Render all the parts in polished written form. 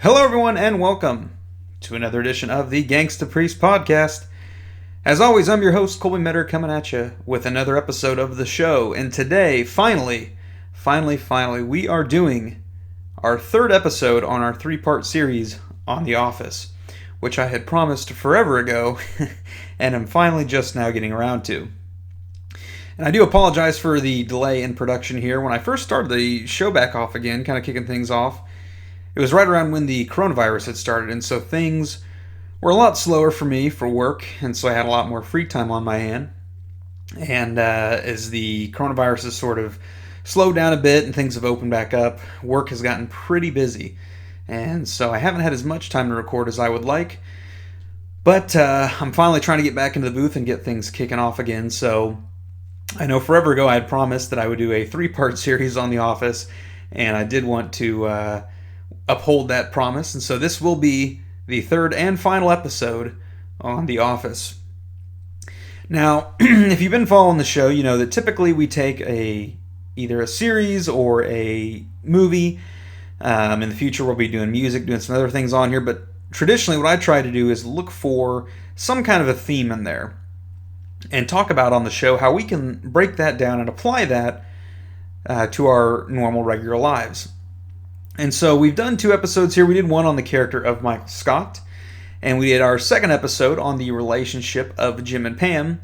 Hello, everyone, and welcome to another edition of the GangstaPriest podcast. As always, I'm your host, Colby Metter, coming at you with another episode of the show. And today, finally, we are doing our third episode on our three-part series on The Office, which I had promised forever ago, and I'm finally just now getting around to. And I do apologize for the delay in production here. When I first started the show back off again, kind of kicking things off, it was right around when the coronavirus had started, and so things were a lot slower for me for work, and so I had a lot more free time on my hand. And as the coronavirus has sort of slowed down a bit and things have opened back up, work has gotten pretty busy. And so I haven't had as much time to record as I would like, but I'm finally trying to get back into the booth and get things kicking off again. So I know forever ago I had promised that I would do a three-part series on The Office, and I did want to uphold that promise, and so this will be the third and final episode on The Office. Now, if you've been following the show, you know that typically we take either a series or a movie. In the future, we'll be doing music, doing some other things on here, but traditionally what I try to do is look for some kind of a theme in there and talk about on the show how we can break that down and apply that to our normal, regular lives. And so we've done two episodes here. We did one on the character of Michael Scott, and we did our second episode on the relationship of Jim and Pam.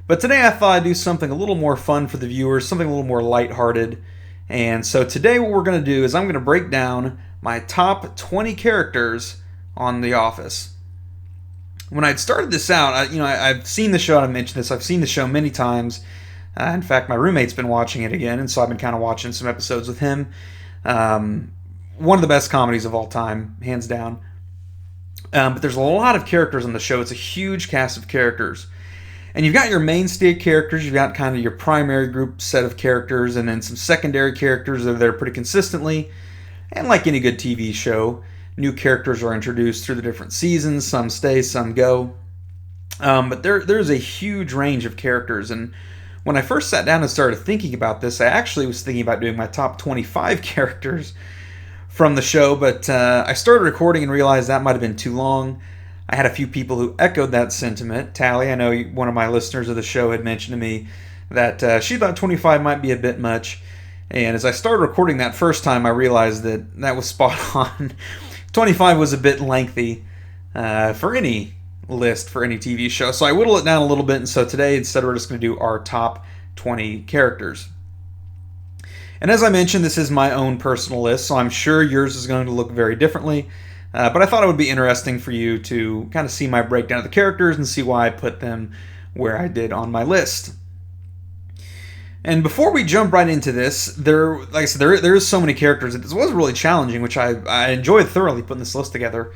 But today I thought I'd do something a little more fun for the viewers, something a little more lighthearted. And so today what we're going to do is I'm going to break down my top 20 characters on The Office. When I'd started this out, I've seen the show, and I mentioned this, I've seen the show many times. In fact, my roommate's been watching it again, and so I've been kind of watching some episodes with him. One of the best comedies of all time, hands down. But there's a lot of characters on the show. It's a huge cast of characters. And you've got your mainstay characters, you've got kind of your primary group set of characters, and then some secondary characters that are there pretty consistently. And like any good TV show, new characters are introduced through the different seasons. Some stay, some go. But there's a huge range of characters. And when I first sat down and started thinking about this, I actually was thinking about doing my top 25 characters from the show, but I started recording and realized that might have been too long. I had a few people who echoed that sentiment. Tally, I know one of my listeners of the show had mentioned to me that she thought 25 might be a bit much, and as I started recording that first time, I realized that was spot on. 25 was a bit lengthy for any list, for any TV show, so I whittled it down a little bit, and so today, instead, we're just going to do our top 20 characters. And as I mentioned, this is my own personal list, so I'm sure yours is going to look very differently. But I thought it would be interesting for you to kind of see my breakdown of the characters and see why I put them where I did on my list. And before we jump right into this, like I said, there is so many characters. It was really challenging, which I enjoyed thoroughly putting this list together.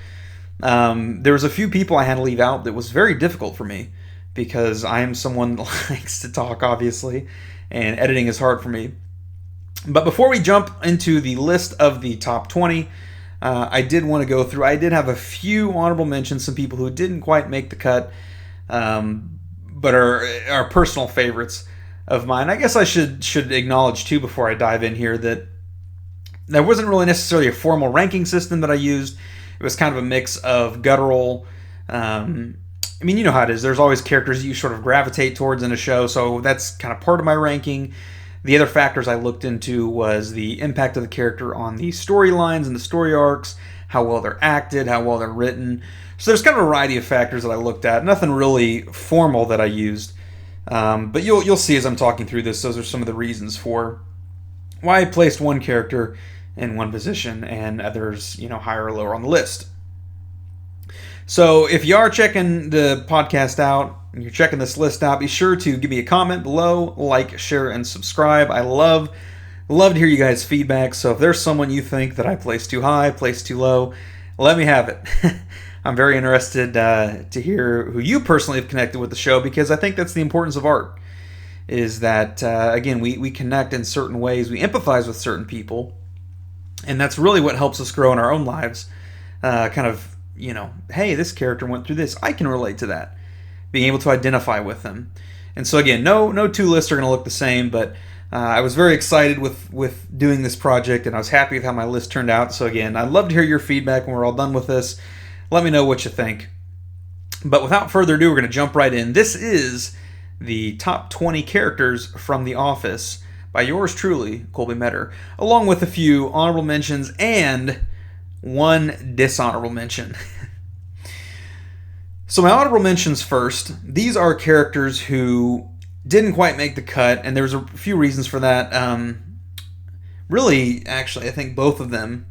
There was a few people I had to leave out that was very difficult for me because I am someone that likes to talk, obviously, and editing is hard for me. But before we jump into the list of the top 20, I did want to go through. I did have a few honorable mentions, some people who didn't quite make the cut, but are personal favorites of mine. I guess I should acknowledge, too, before I dive in here, that there wasn't really necessarily a formal ranking system that I used. It was kind of a mix of guttural. You know how it is. There's always characters you sort of gravitate towards in a show, so that's kind of part of my ranking. The other factors I looked into was the impact of the character on the storylines and the story arcs, how well they're acted, how well they're written. So there's kind of a variety of factors that I looked at. Nothing really formal that I used. But you'll see as I'm talking through this, those are some of the reasons for why I placed one character in one position and others, higher or lower on the list. So if you are checking the podcast out, and you're checking this list out, be sure to give me a comment below, like, share, and subscribe. I love to hear you guys' feedback, so if there's someone you think that I placed too high, placed too low, let me have it. I'm very interested to hear who you personally have connected with the show, because I think that's the importance of art, is that, again, we connect in certain ways, we empathize with certain people, and that's really what helps us grow in our own lives. Hey, this character went through this, I can relate to that. Being able to identify with them. And so again, no two lists are going to look the same, but I was very excited with doing this project, and I was happy with how my list turned out. So again, I'd love to hear your feedback when we're all done with this. Let me know what you think. But without further ado, we're going to jump right in. This is the top 20 characters from The Office by yours truly, Colby Metter, along with a few honorable mentions and one dishonorable mention. So my honorable mentions first. These are characters who didn't quite make the cut, and there's a few reasons for that. Really, actually, I think both of them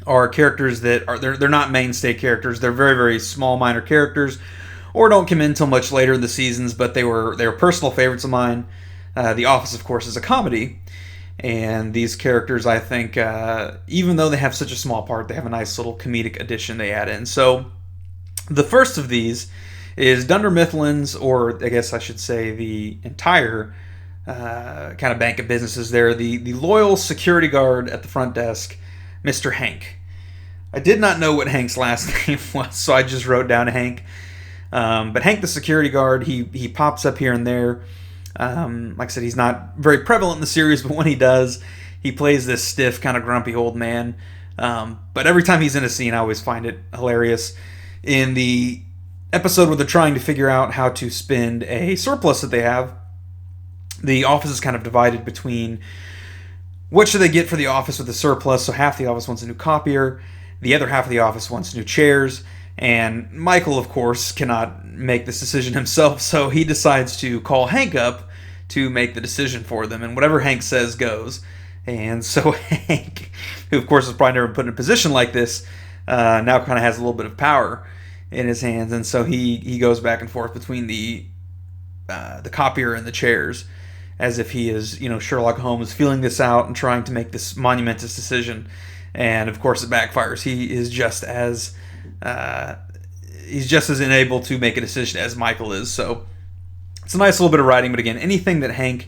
are characters that are they're not mainstay characters. They're very, very small, minor characters, or don't come in until much later in the seasons. But they were personal favorites of mine. The Office, of course, is a comedy, and these characters, I think, even though they have such a small part, they have a nice little comedic addition they add in. So the first of these is Dunder Mifflin's, or I guess I should say the entire kind of bank of businesses there, the loyal security guard at the front desk, Mr. Hank. I did not know what Hank's last name was, so I just wrote down Hank. But Hank the security guard, he pops up here and there. Like I said, he's not very prevalent in the series, but when he does, he plays this stiff, kind of grumpy old man. But every time he's in a scene, I always find it hilarious. In the episode where they're trying to figure out how to spend a surplus that they have, the office is kind of divided between what should they get for the office with the surplus. So half the office wants a new copier, the other half of the office wants new chairs, and Michael, of course, cannot make this decision himself, so he decides to call Hank up to make the decision for them, and whatever Hank says goes. And so Hank, who of course was probably never put in a position like this, now kind of has a little bit of power in his hands, and so he goes back and forth between the copier and the chairs, as if he is, Sherlock Holmes, feeling this out and trying to make this monumentous decision. And of course, it backfires. He is just as unable to make a decision as Michael is. So it's a nice little bit of writing. But again, anything that Hank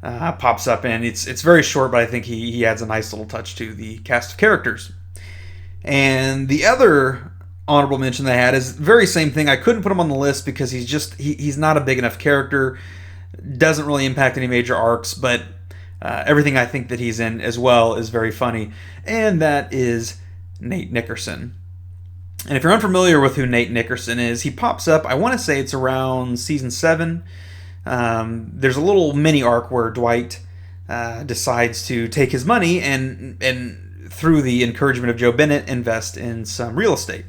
pops up in, it's very short, but I think he adds a nice little touch to the cast of characters. And the other honorable mention they had is the very same thing. I couldn't put him on the list because he's not a big enough character, doesn't really impact any major arcs, but everything I think that he's in as well is very funny, and that is Nate Nickerson. And if you're unfamiliar with who Nate Nickerson is, he pops up, I want to say it's around season 7. There's a little mini arc where Dwight decides to take his money and through the encouragement of Joe Bennett, invest in some real estate.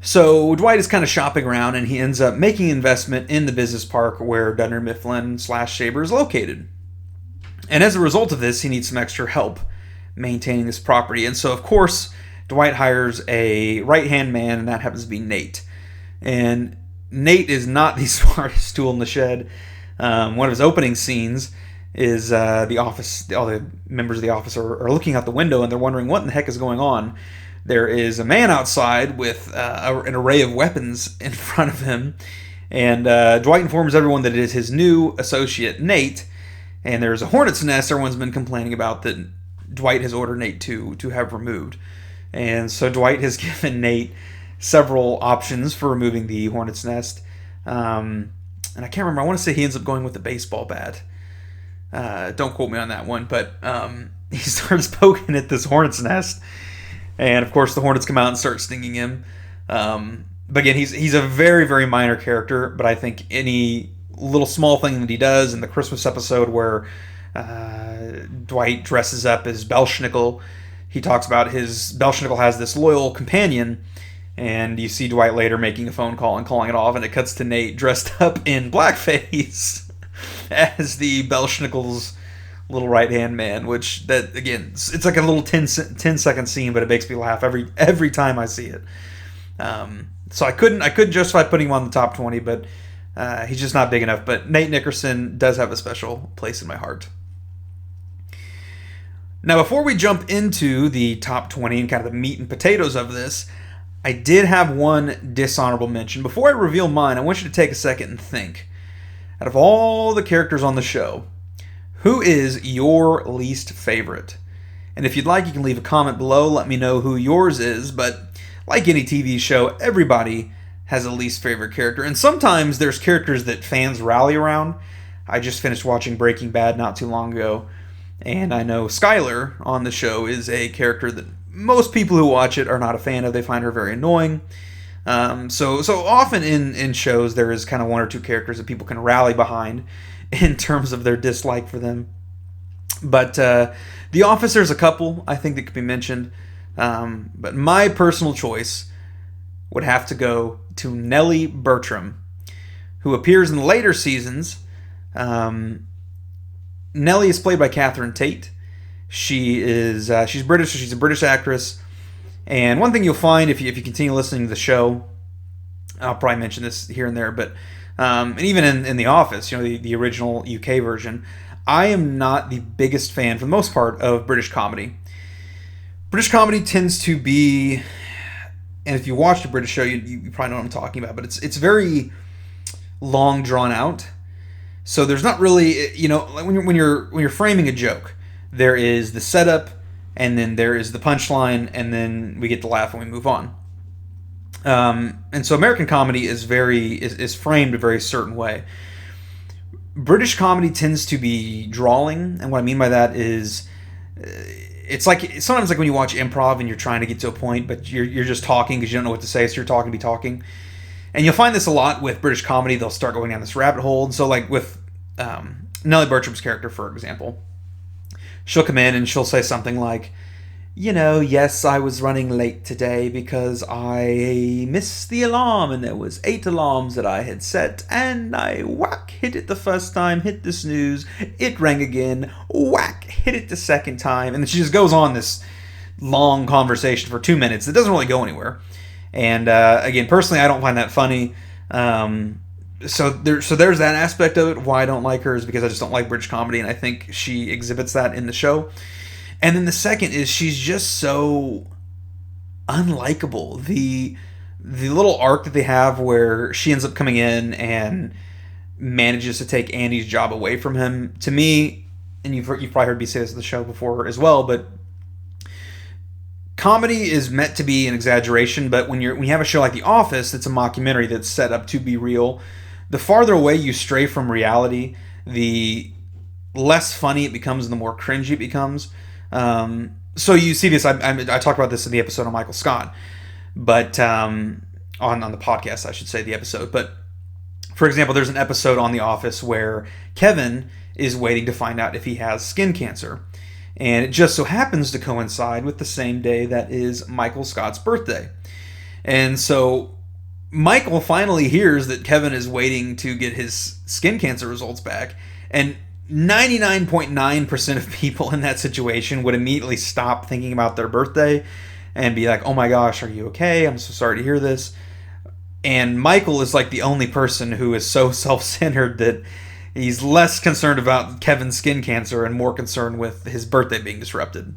So Dwight is kind of shopping around, and he ends up making an investment in the business park where Dunder Mifflin / Shaber is located. And as a result of this, he needs some extra help maintaining this property. And so, of course, Dwight hires a right-hand man, and that happens to be Nate. And Nate is not the smartest tool in the shed. One of his opening scenes is the office. All the members of the office are looking out the window, and they're wondering what in the heck is going on. There is a man outside with an array of weapons in front of him, and Dwight informs everyone that it is his new associate, Nate, and there's a hornet's nest everyone's been complaining about that Dwight has ordered Nate to have removed. And so Dwight has given Nate several options for removing the hornet's nest, and I can't remember, I want to say he ends up going with the baseball bat. Don't quote me on that one, but he starts poking at this hornet's nest, and of course the hornets come out and start stinging him. But again, he's a very, very minor character, but I think any little small thing that he does in the Christmas episode where Dwight dresses up as Belschnickel, he talks about Belschnickel has this loyal companion, and you see Dwight later making a phone call and calling it off, and it cuts to Nate dressed up in blackface as the Belschnickel's little right-hand man, which, that again, it's like a little 10-second scene, but it makes me laugh every time I see it. So I couldn't justify putting him on the top 20, but he's just not big enough. But Nate Nickerson does have a special place in my heart. Now, before we jump into the top 20 and kind of the meat and potatoes of this, I did have one dishonorable mention. Before I reveal mine, I want you to take a second and think. Out of all the characters on the show, who is your least favorite? And if you'd like, you can leave a comment below. Let me know who yours is. But like any TV show, everybody has a least favorite character. And sometimes there's characters that fans rally around. I just finished watching Breaking Bad not too long ago, and I know Skylar on the show is a character that most people who watch it are not a fan of. They find her very annoying. So often in shows there is kind of one or two characters that people can rally behind in terms of their dislike for them. But The Office, there's a couple I think that could be mentioned. But my personal choice would have to go to Nellie Bertram, who appears in the later seasons. Nellie is played by Catherine Tate. She's British, so she's a British actress. And one thing you'll find if you continue listening to the show, I'll probably mention this here and there, but and even in The Office, the original UK version, I am not the biggest fan, for the most part, of British comedy. British comedy tends to be, and if you watch the British show, you probably know what I'm talking about, but it's very long drawn out. So there's not really, like when you're framing a joke, there is the setup, and then there is the punchline, and then we get the laugh and we move on. And so American comedy is framed a very certain way. British comedy tends to be drawling, and what I mean by that is it's like sometimes like when you watch improv and you're trying to get to a point, but you're just talking because you don't know what to say, so you're talking to be talking. And you'll find this a lot with British comedy. They'll start going down this rabbit hole. And so like with Nellie Bertram's character, for example, she'll come in and she'll say something like, yes, I was running late today because I missed the alarm and there was 8 alarms that I had set, and I hit it the first time, hit the snooze, it rang again, hit it the second time, and then she just goes on this long conversation for 2 minutes that doesn't really go anywhere. And again, personally, I don't find that funny. So there's that aspect of it. Why I don't like her is because I just don't like British comedy, and I think she exhibits that in the show. And then the second is she's just so unlikable. The little arc that they have where she ends up coming in and manages to take Andy's job away from him, to me, and you've probably heard me say this in the show before as well, but comedy is meant to be an exaggeration, but when you have a show like The Office that's a mockumentary that's set up to be real, the farther away you stray from reality, the less funny it becomes and the more cringy it becomes. So you see this, I talked about this in the episode on Michael Scott, but on the podcast, I should say, the episode. But for example, there's an episode on The Office where Kevin is waiting to find out if he has skin cancer. And it just so happens to coincide with the same day that is Michael Scott's birthday. And so Michael finally hears that Kevin is waiting to get his skin cancer results back. And 99.9% of people in that situation would immediately stop thinking about their birthday and be like, oh my gosh, are you okay? I'm so sorry to hear this. And Michael is like the only person who is so self-centered that he's less concerned about Kevin's skin cancer and more concerned with his birthday being disrupted.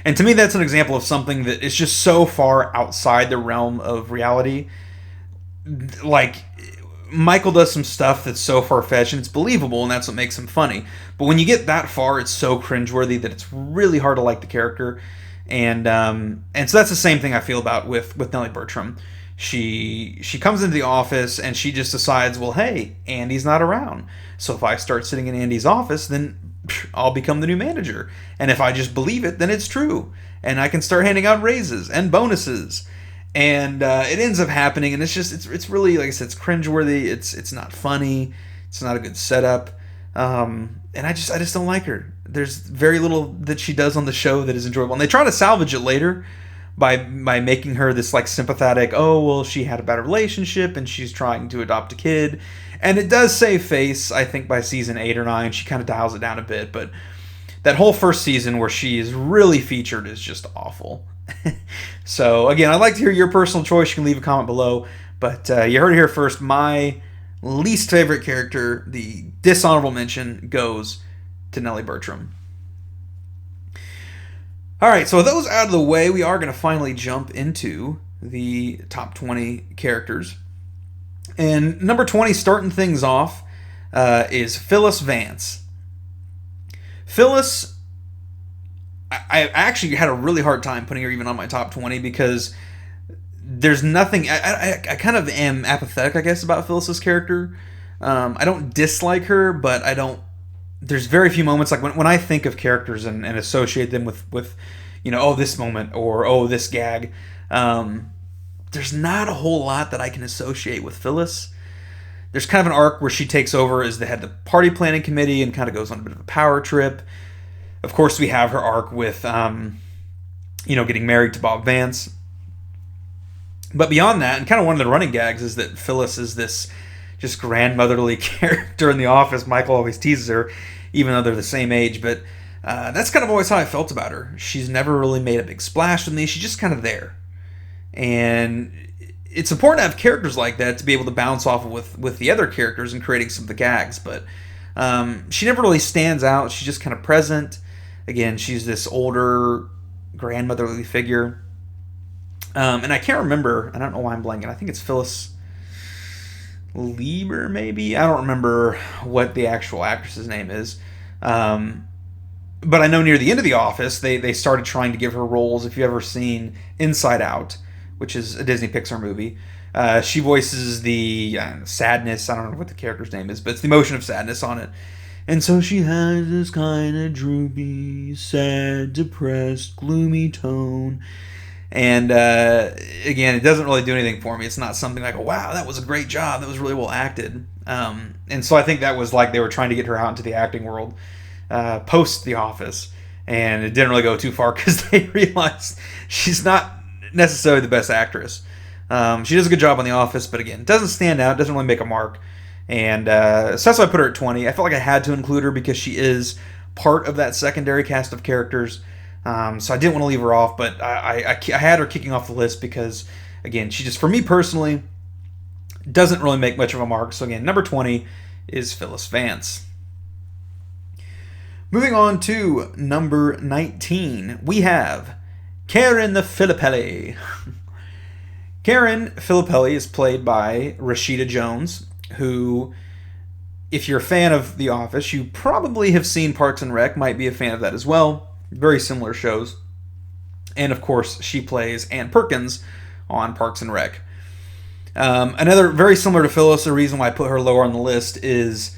And to me, that's an example of something that is just so far outside the realm of reality. Like, Michael does some stuff that's so far-fetched and it's believable, and that's what makes him funny. But when you get that far, it's so cringeworthy that it's really hard to like the character. And so that's the same thing I feel about with Nellie Bertram. She comes into the office and she just decides, well, hey, Andy's not around. So if I start sitting in Andy's office, then I'll become the new manager. And if I just believe it, then it's true. And I can start handing out raises and bonuses. And it ends up happening, and it's really, like I said, it's cringeworthy. It's not funny. It's not a good setup. And I just don't like her. There's very little that she does on the show that is enjoyable. And they try to salvage it later by making her this like sympathetic, oh, well, she had a bad relationship and she's trying to adopt a kid. And it does save face, I think, by season 8 or 9. She kind of dials it down a bit. But that whole first season where she is really featured is just awful. So, again, I'd like to hear your personal choice. You can leave a comment below. But you heard it here first. My least favorite character, the dishonorable mention, goes to Nellie Bertram. All right, so with those out of the way, we are going to finally jump into the top 20 characters. And number 20, starting things off, is Phyllis Vance. Phyllis, I actually had a really hard time putting her even on my top 20 because there's nothing... I kind of am apathetic, I guess, about Phyllis's character. I don't dislike her, but I don't. There's very few moments like when I think of characters and associate them with oh, this moment or oh, this gag. There's not a whole lot that I can associate with Phyllis. There's kind of an arc where she takes over as the head of the party planning committee and kind of goes on a bit of a power trip. Of course, we have her arc with getting married to Bob Vance. But beyond that, and kind of one of the running gags is that Phyllis is this just grandmotherly character in the office. Michael always teases her, even though they're the same age. But that's kind of always how I felt about her. She's never really made a big splash with me. She's just kind of there. And it's important to have characters like that to be able to bounce off with the other characters and creating some of the gags. But she never really stands out. She's just kind of present. Again, she's this older grandmotherly figure. And I can't remember. I don't know why I'm blanking. I think it's Phyllis Lieber, maybe? I don't remember what the actual actress's name is. But I know near the end of The Office, they started trying to give her roles. If you've ever seen Inside Out, which is a Disney Pixar movie, she voices the sadness. I don't know what the character's name is, but it's the emotion of sadness on it. And so she has this kind of droopy, sad, depressed, gloomy tone. And again, it doesn't really do anything for me. It's not something like, oh, wow, that was a great job. That was really well acted. And so I think that was like they were trying to get her out into the acting world post The Office. And it didn't really go too far because they realized she's not necessarily the best actress. She does a good job on The Office, but again, doesn't stand out, doesn't really make a mark. And so that's why I put her at 20. I felt like I had to include her because she is part of that secondary cast of characters. So I didn't want to leave her off, but I had her kicking off the list because, again, she just, for me personally, doesn't really make much of a mark. So again, number 20 is Phyllis Vance. Moving on to number 19, we have Karen the Filippelli. Karen Filippelli is played by Rashida Jones, who, if you're a fan of The Office, you probably have seen Parks and Rec, might be a fan of that as well. Very similar shows. And of course, she plays Ann Perkins on Parks and Rec. Another very similar to Phyllis, the reason why I put her lower on the list is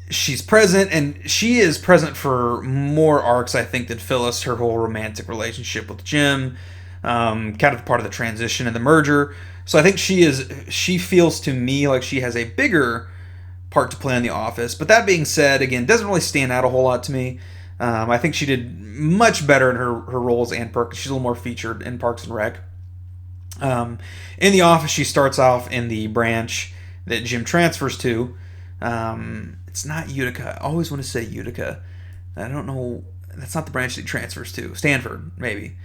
she's present, and she is present for more arcs, I think, than Phyllis. Her whole romantic relationship with Jim, kind of part of the transition and the merger. So I think she feels to me like she has a bigger part to play in The Office. But that being said, again, doesn't really stand out a whole lot to me. I think she did much better in her role as Ann Perkins. She's a little more featured in Parks and Rec. In The Office, she starts off in the branch that Jim transfers to. It's not Utica. I always want to say Utica. I don't know. That's not the branch that he transfers to. Stanford, maybe.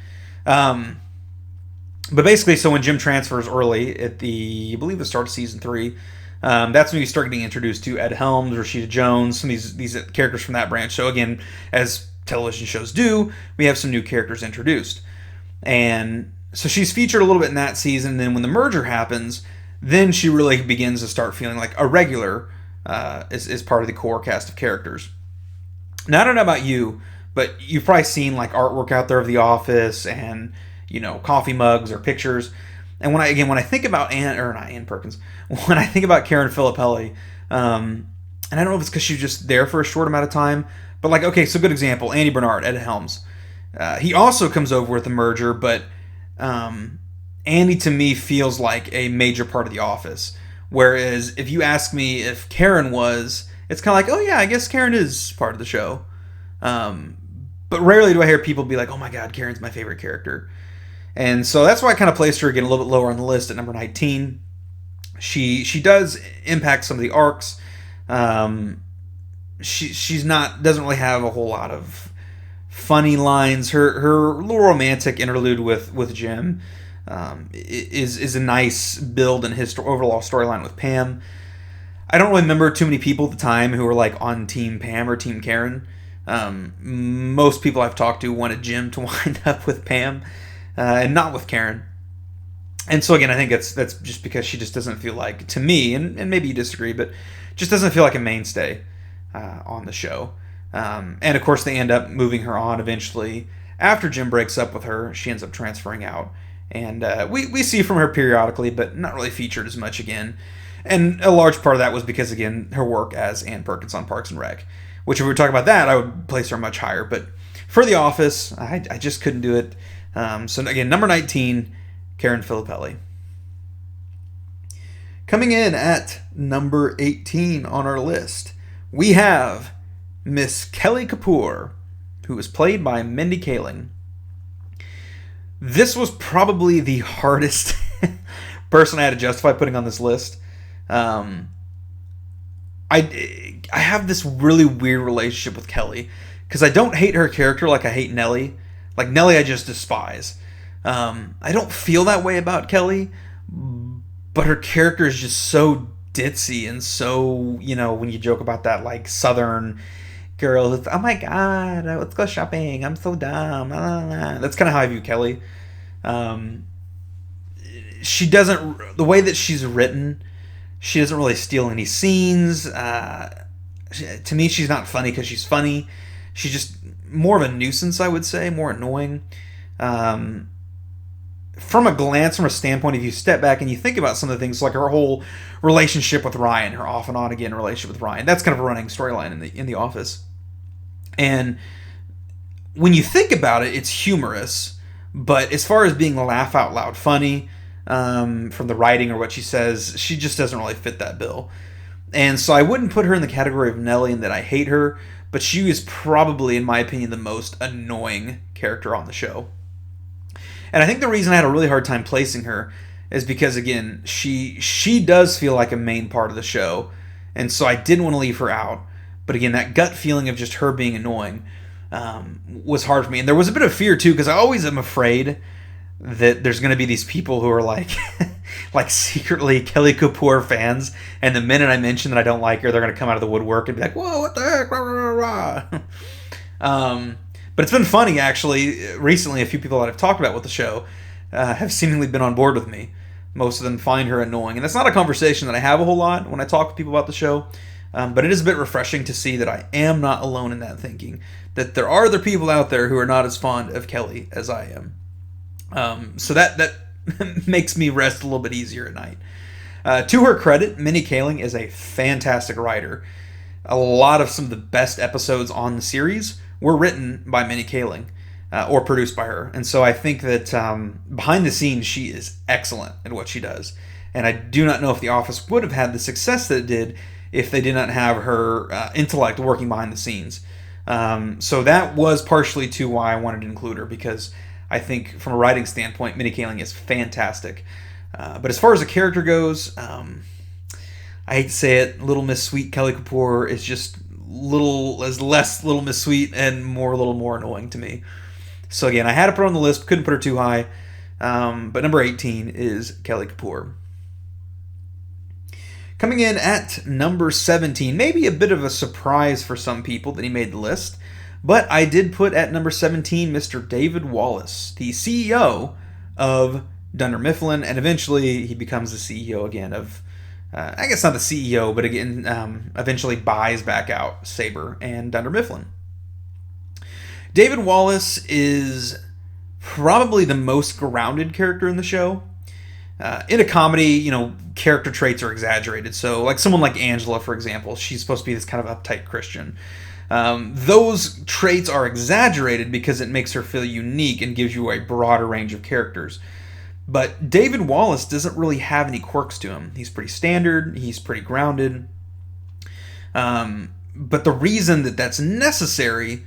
But basically, so when Jim transfers early at I believe the start of season 3, that's when you start getting introduced to Ed Helms, Rashida Jones, some of these characters from that branch. So again, as television shows do, we have some new characters introduced. And so she's featured a little bit in that season. And then when the merger happens, then she really begins to start feeling like a regular is part of the core cast of characters. Now, I don't know about you, but you've probably seen like artwork out there of The Office and, coffee mugs or pictures. And when I think about Ann Perkins, when I think about Karen Filippelli, and I don't know if it's because she was just there for a short amount of time, but like, okay, so good example, Andy Bernard, Ed Helms. He also comes over with the merger, but Andy to me feels like a major part of The Office. Whereas if you ask me if Karen was, it's kind of like, oh yeah, I guess Karen is part of the show. But rarely do I hear people be like, oh my God, Karen's my favorite character. And so that's why I kind of placed her again a little bit lower on the list at number 19. She does impact some of the arcs. She's doesn't really have a whole lot of funny lines. Her little romantic interlude with Jim is a nice build in his overall storyline with Pam. I don't really remember too many people at the time who were like on Team Pam or Team Karen. Most people I've talked to wanted Jim to wind up with Pam. And not with Karen. And so again, I think that's just because she just doesn't feel like, to me, and maybe you disagree, but just doesn't feel like a mainstay on the show. And of course, they end up moving her on eventually. After Jim breaks up with her, she ends up transferring out. And we see from her periodically, but not really featured as much again. And a large part of that was because, again, her work as Ann Perkins on Parks and Rec, which if we were talking about that, I would place her much higher. But for The Office, I just couldn't do it. So again, number 19, Karen Filippelli. Coming in at number 18 on our list, we have Miss Kelly Kapoor, who was played by Mindy Kaling. This was probably the hardest person I had to justify putting on this list. I have this really weird relationship with Kelly, because I don't hate her character like I hate Nellie. Like, Nellie I just despise. I don't feel that way about Kelly, but her character is just so ditzy and so, when you joke about that, like, Southern girl, it's, oh my god, let's go shopping, I'm so dumb. That's kind of how I view Kelly. She doesn't, the way that she's written, she doesn't really steal any scenes. To me, she's not funny because she's funny. She's just more of a nuisance, I would say, more annoying. From a glance, from a standpoint, if you step back and you think about some of the things, like her whole relationship with Ryan, her off and on again relationship with Ryan, that's kind of a running storyline in the Office. And when you think about it, it's humorous, but as far as being laugh out loud funny, from the writing or what she says, she just doesn't really fit that bill. And so I wouldn't put her in the category of Nellie and that I hate her, but she is probably, in my opinion, the most annoying character on the show. And I think the reason I had a really hard time placing her is because, again, she does feel like a main part of the show, and so I didn't want to leave her out. But again, that gut feeling of just her being annoying was hard for me. And there was a bit of fear, too, because I always am afraid that there's going to be these people who are like like secretly Kelly Kapoor fans, and the minute I mention that I don't like her, they're going to come out of the woodwork and be like, whoa, what the heck, rah, rah, rah. But it's been funny, actually. Recently, a few people that I've talked about with the show have seemingly been on board with me. Most of them find her annoying, and that's not a conversation that I have a whole lot when I talk with people about the show, but it is a bit refreshing to see that I am not alone in that thinking, that there are other people out there who are not as fond of Kelly as I am. So that makes me rest a little bit easier at night. To her credit, Mindy Kaling is a fantastic writer. A lot of some of the best episodes on the series were written by Mindy Kaling, or produced by her. And so I think that behind the scenes, she is excellent at what she does. And I do not know if The Office would have had the success that it did if they did not have her intellect working behind the scenes. So that was partially to why I wanted to include her, because I think from a writing standpoint, Mindy Kaling is fantastic. But as far as the character goes, I hate to say it, Little Miss Sweet Kelly Kapoor is just less Little Miss Sweet and a little more annoying to me. So again, I had to put her on the list, couldn't put her too high. But number 18 is Kelly Kapoor. Coming in at number 17, maybe a bit of a surprise for some people that he made the list, but I did put at number 17 Mr. David Wallace, the CEO of Dunder Mifflin, and eventually he becomes the CEO again of, I guess not the CEO, but again, eventually buys back out Sabre and Dunder Mifflin. David Wallace is probably the most grounded character in the show. In a comedy, character traits are exaggerated. So, like someone like Angela, for example, she's supposed to be this kind of uptight Christian. Those traits are exaggerated because it makes her feel unique and gives you a broader range of characters. But David Wallace doesn't really have any quirks to him. He's pretty standard. He's pretty grounded. But the reason that that's necessary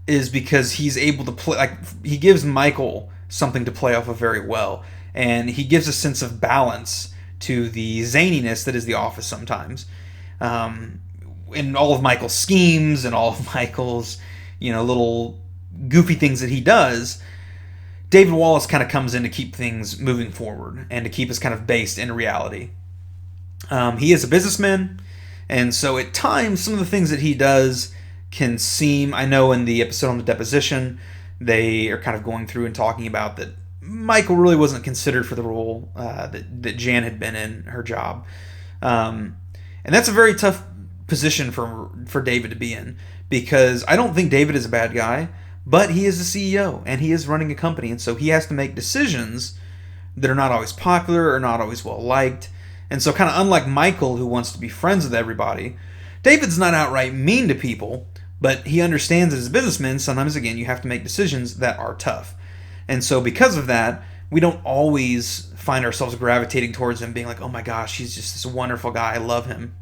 is because he's able to play, like, he gives Michael something to play off of very well. And he gives a sense of balance to the zaniness that is The Office sometimes. In all of Michael's schemes and all of Michael's, little goofy things that he does, David Wallace kind of comes in to keep things moving forward and to keep us kind of based in reality. He is a businessman, and so at times some of the things that he does can seem, I know in the episode on the deposition, they are kind of going through and talking about that Michael really wasn't considered for the role that Jan had been in, her job. And that's a very tough position for David to be in, because I don't think David is a bad guy, but he is the CEO and he is running a company, and so he has to make decisions that are not always popular or not always well liked. And so kind of unlike Michael, who wants to be friends with everybody, David's not outright mean to people, but he understands as a businessman, sometimes, again, you have to make decisions that are tough. And so because of that, we don't always find ourselves gravitating towards him, being like, oh my gosh, he's just this wonderful guy, I love him.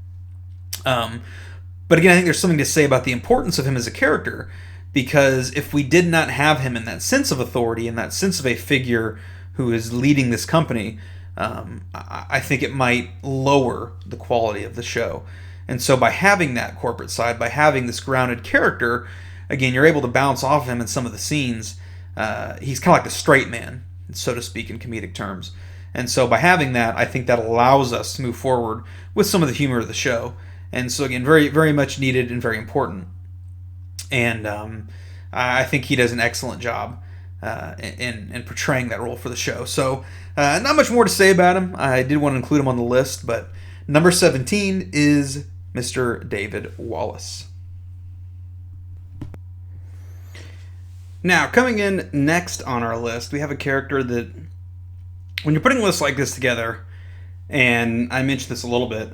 But again, I think there's something to say about the importance of him as a character, because if we did not have him in that sense of authority, in that sense of a figure who is leading this company, I think it might lower the quality of the show. And so by having that corporate side, by having this grounded character, again, you're able to bounce off him in some of the scenes. He's kind of like the straight man, so to speak, in comedic terms. And so by having that, I think that allows us to move forward with some of the humor of the show. And so again, very, very much needed and very important. And I think he does an excellent job in portraying that role for the show. So not much more to say about him. I did want to include him on the list, but number 17 is Mr. David Wallace. Now, coming in next on our list, we have a character that, when you're putting lists like this together, and I mentioned this a little bit,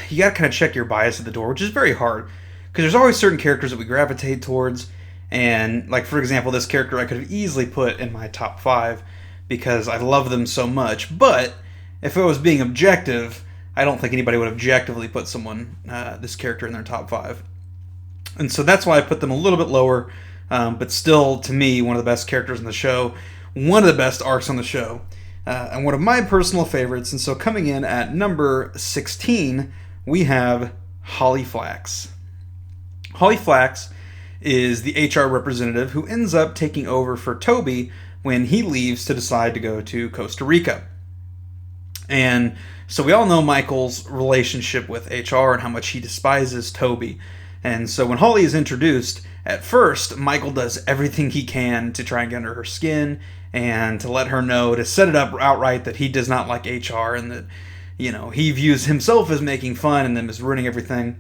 you got to kind of check your bias at the door, which is very hard, because there's always certain characters that we gravitate towards, and like, for example, this character I could have easily put in my top 5 because I love them so much, but if I was being objective, I don't think anybody would objectively put this character in their top 5. And so that's why I put them a little bit lower, but still, to me, one of the best characters in the show, one of the best arcs on the show, and one of my personal favorites. And so coming in at number 16, we have Holly Flax. Holly Flax is the HR representative who ends up taking over for Toby when he leaves to decide to go to Costa Rica. And so we all know Michael's relationship with HR and how much he despises Toby. And so when Holly is introduced, at first, Michael does everything he can to try and get under her skin and to let her know, to set it up outright that he does not like HR and that, he views himself as making fun and them as ruining everything.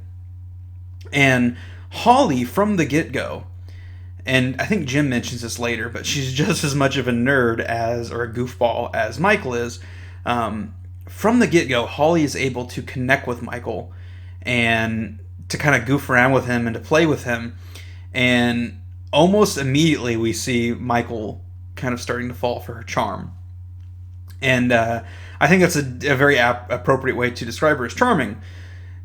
And Holly, from the get-go, and I think Jim mentions this later, but she's just as much of a nerd or a goofball as Michael is. From the get-go, Holly is able to connect with Michael and to kind of goof around with him and to play with him. And almost immediately we see Michael kind of starting to fall for her charm. And I think that's a very appropriate way to describe her as charming,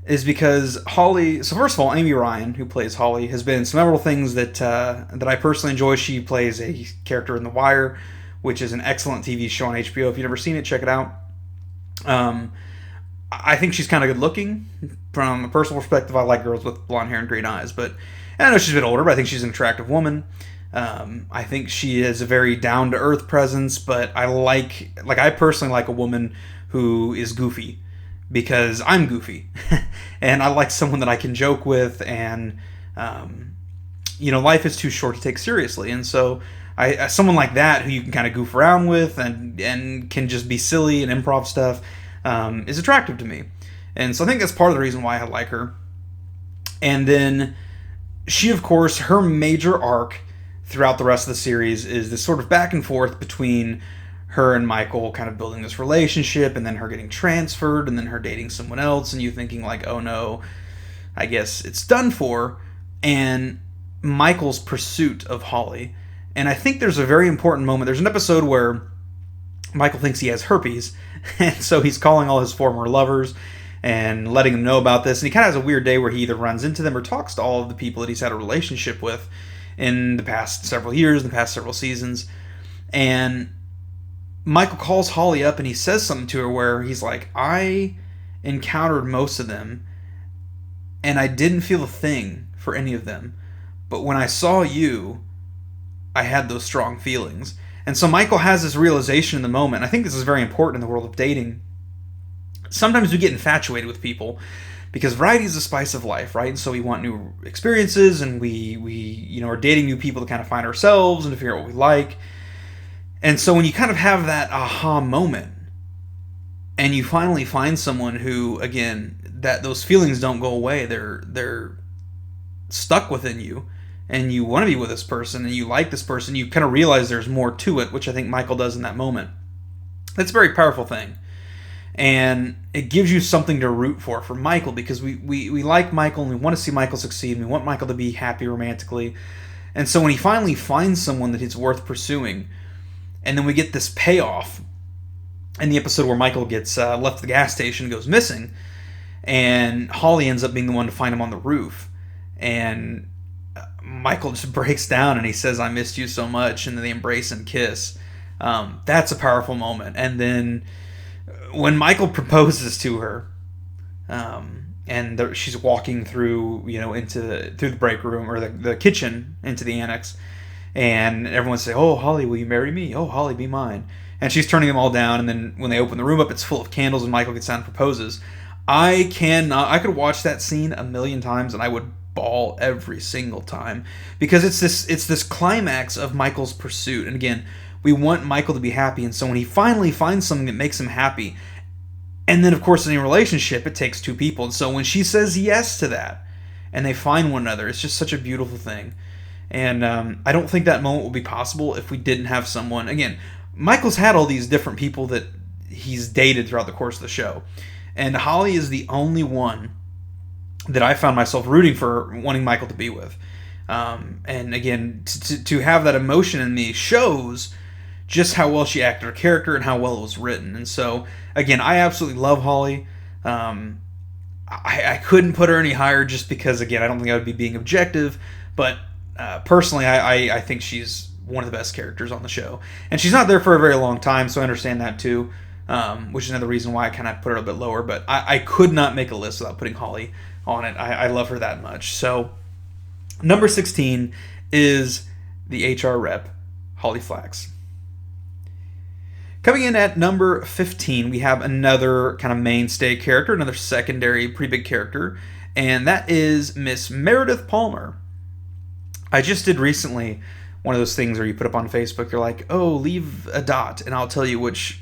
is because Holly... So first of all, Amy Ryan, who plays Holly, has been in several things that I personally enjoy. She plays a character in The Wire, which is an excellent TV show on HBO. If you've never seen it, check it out. I think she's kind of good looking. From a personal perspective, I like girls with blonde hair and green eyes. But I know she's a bit older, but I think she's an attractive woman. I think she is a very down-to-earth presence, but I personally like a woman who is goofy, because I'm goofy. And I like someone that I can joke with, and, life is too short to take seriously. And so someone like that who you can kind of goof around with and can just be silly and improv stuff is attractive to me. And so I think that's part of the reason why I like her. And then she, of course, her major arc throughout the rest of the series is this sort of back and forth between her and Michael kind of building this relationship, and then her getting transferred, and then her dating someone else, and you thinking like, oh no, I guess it's done for, and Michael's pursuit of Holly. And I think there's a very important moment. There's an episode where Michael thinks he has herpes, and so he's calling all his former lovers and letting them know about this, and he kind of has a weird day where he either runs into them or talks to all of the people that he's had a relationship with in the past several years, in the past several seasons. And Michael calls Holly up and he says something to her where he's like, I encountered most of them and I didn't feel a thing for any of them, but when I saw you, I had those strong feelings. And so Michael has this realization in the moment. I think this is very important in the world of dating. Sometimes we get infatuated with people because variety is the spice of life, right? And so we want new experiences, and we are dating new people to kind of find ourselves and to figure out what we like. And so when you kind of have that aha moment, and you finally find someone who, again, that those feelings don't go away, they're stuck within you, and you want to be with this person, and you like this person, you kind of realize there's more to it, which I think Michael does in that moment. That's a very powerful thing. And it gives you something to root for Michael, because we like Michael and we want to see Michael succeed, and we want Michael to be happy romantically. And so when he finally finds someone that he's worth pursuing, and then we get this payoff in the episode where Michael gets left at the gas station and goes missing, and Holly ends up being the one to find him on the roof, and Michael just breaks down and he says, "I missed you so much," and then they embrace and kiss. That's a powerful moment. And then when Michael proposes to her, and she's walking through, through the break room or the kitchen into the annex, and everyone say, "Oh, Holly, will you marry me? Oh, Holly, be mine." And she's turning them all down, and then when they open the room up, it's full of candles, and Michael gets down and proposes. I could watch that scene a million times, and I would bawl every single time, because it's this climax of Michael's pursuit. And again, we want Michael to be happy, and so when he finally finds something that makes him happy, and then of course in a relationship it takes two people, and so when she says yes to that and they find one another, it's just such a beautiful thing. And I don't think that moment would be possible if we didn't have someone. Again, Michael's had all these different people that he's dated throughout the course of the show, and Holly is the only one that I found myself rooting for, wanting Michael to be with. And again, to have that emotion in me shows just how well she acted her character and how well it was written. And so, again, I absolutely love Holly. I couldn't put her any higher just because, again, I don't think I would be being objective. But personally, I think she's one of the best characters on the show. And she's not there for a very long time, so I understand that too. Which is another reason why I kind of put her a bit lower. But I could not make a list without putting Holly on it. I love her that much. So, number 16 is the HR rep, Holly Flax. Coming in at number 15, we have another kind of mainstay character, another secondary, pretty big character, and that is Miss Meredith Palmer. I just did recently one of those things where you put up on Facebook, you're like, "Oh, leave a dot, and I'll tell you which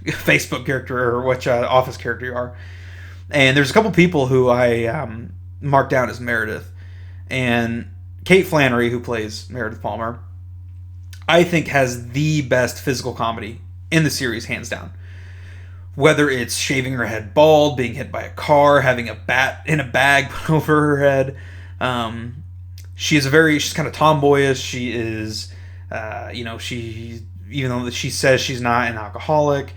Facebook character or which Office character you are." And there's a couple people who I marked down as Meredith. And Kate Flannery, who plays Meredith Palmer, I think has the best physical comedy in the series, hands down. Whether it's shaving her head bald, being hit by a car, having a bat in a bag put over her head. She's kind of tomboyish. She is, even though she says she's not an alcoholic,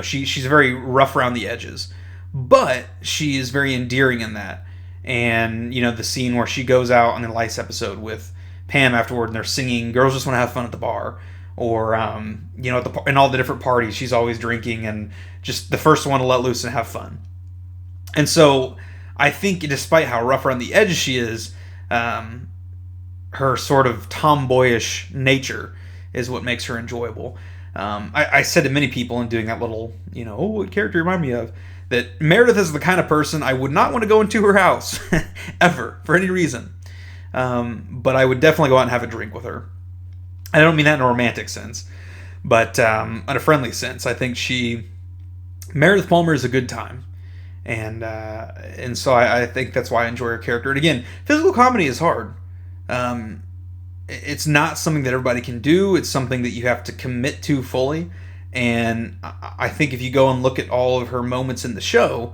she's very rough around the edges, but she is very endearing in that. And, the scene where she goes out on the Lice episode with Pam afterward and they're singing "Girls Just Want to Have Fun" at the bar. Or, in all the different parties, she's always drinking and just the first one to let loose and have fun. And so I think despite how rough around the edges she is, her sort of tomboyish nature is what makes her enjoyable. I said to many people in doing that little, what character you remind me of, that Meredith is the kind of person I would not want to go into her house ever for any reason. But I would definitely go out and have a drink with her. I don't mean that in a romantic sense, but in a friendly sense. I think Meredith Palmer is a good time. And so I think that's why I enjoy her character. And again, physical comedy is hard. It's not something that everybody can do. It's something that you have to commit to fully. And I think if you go and look at all of her moments in the show,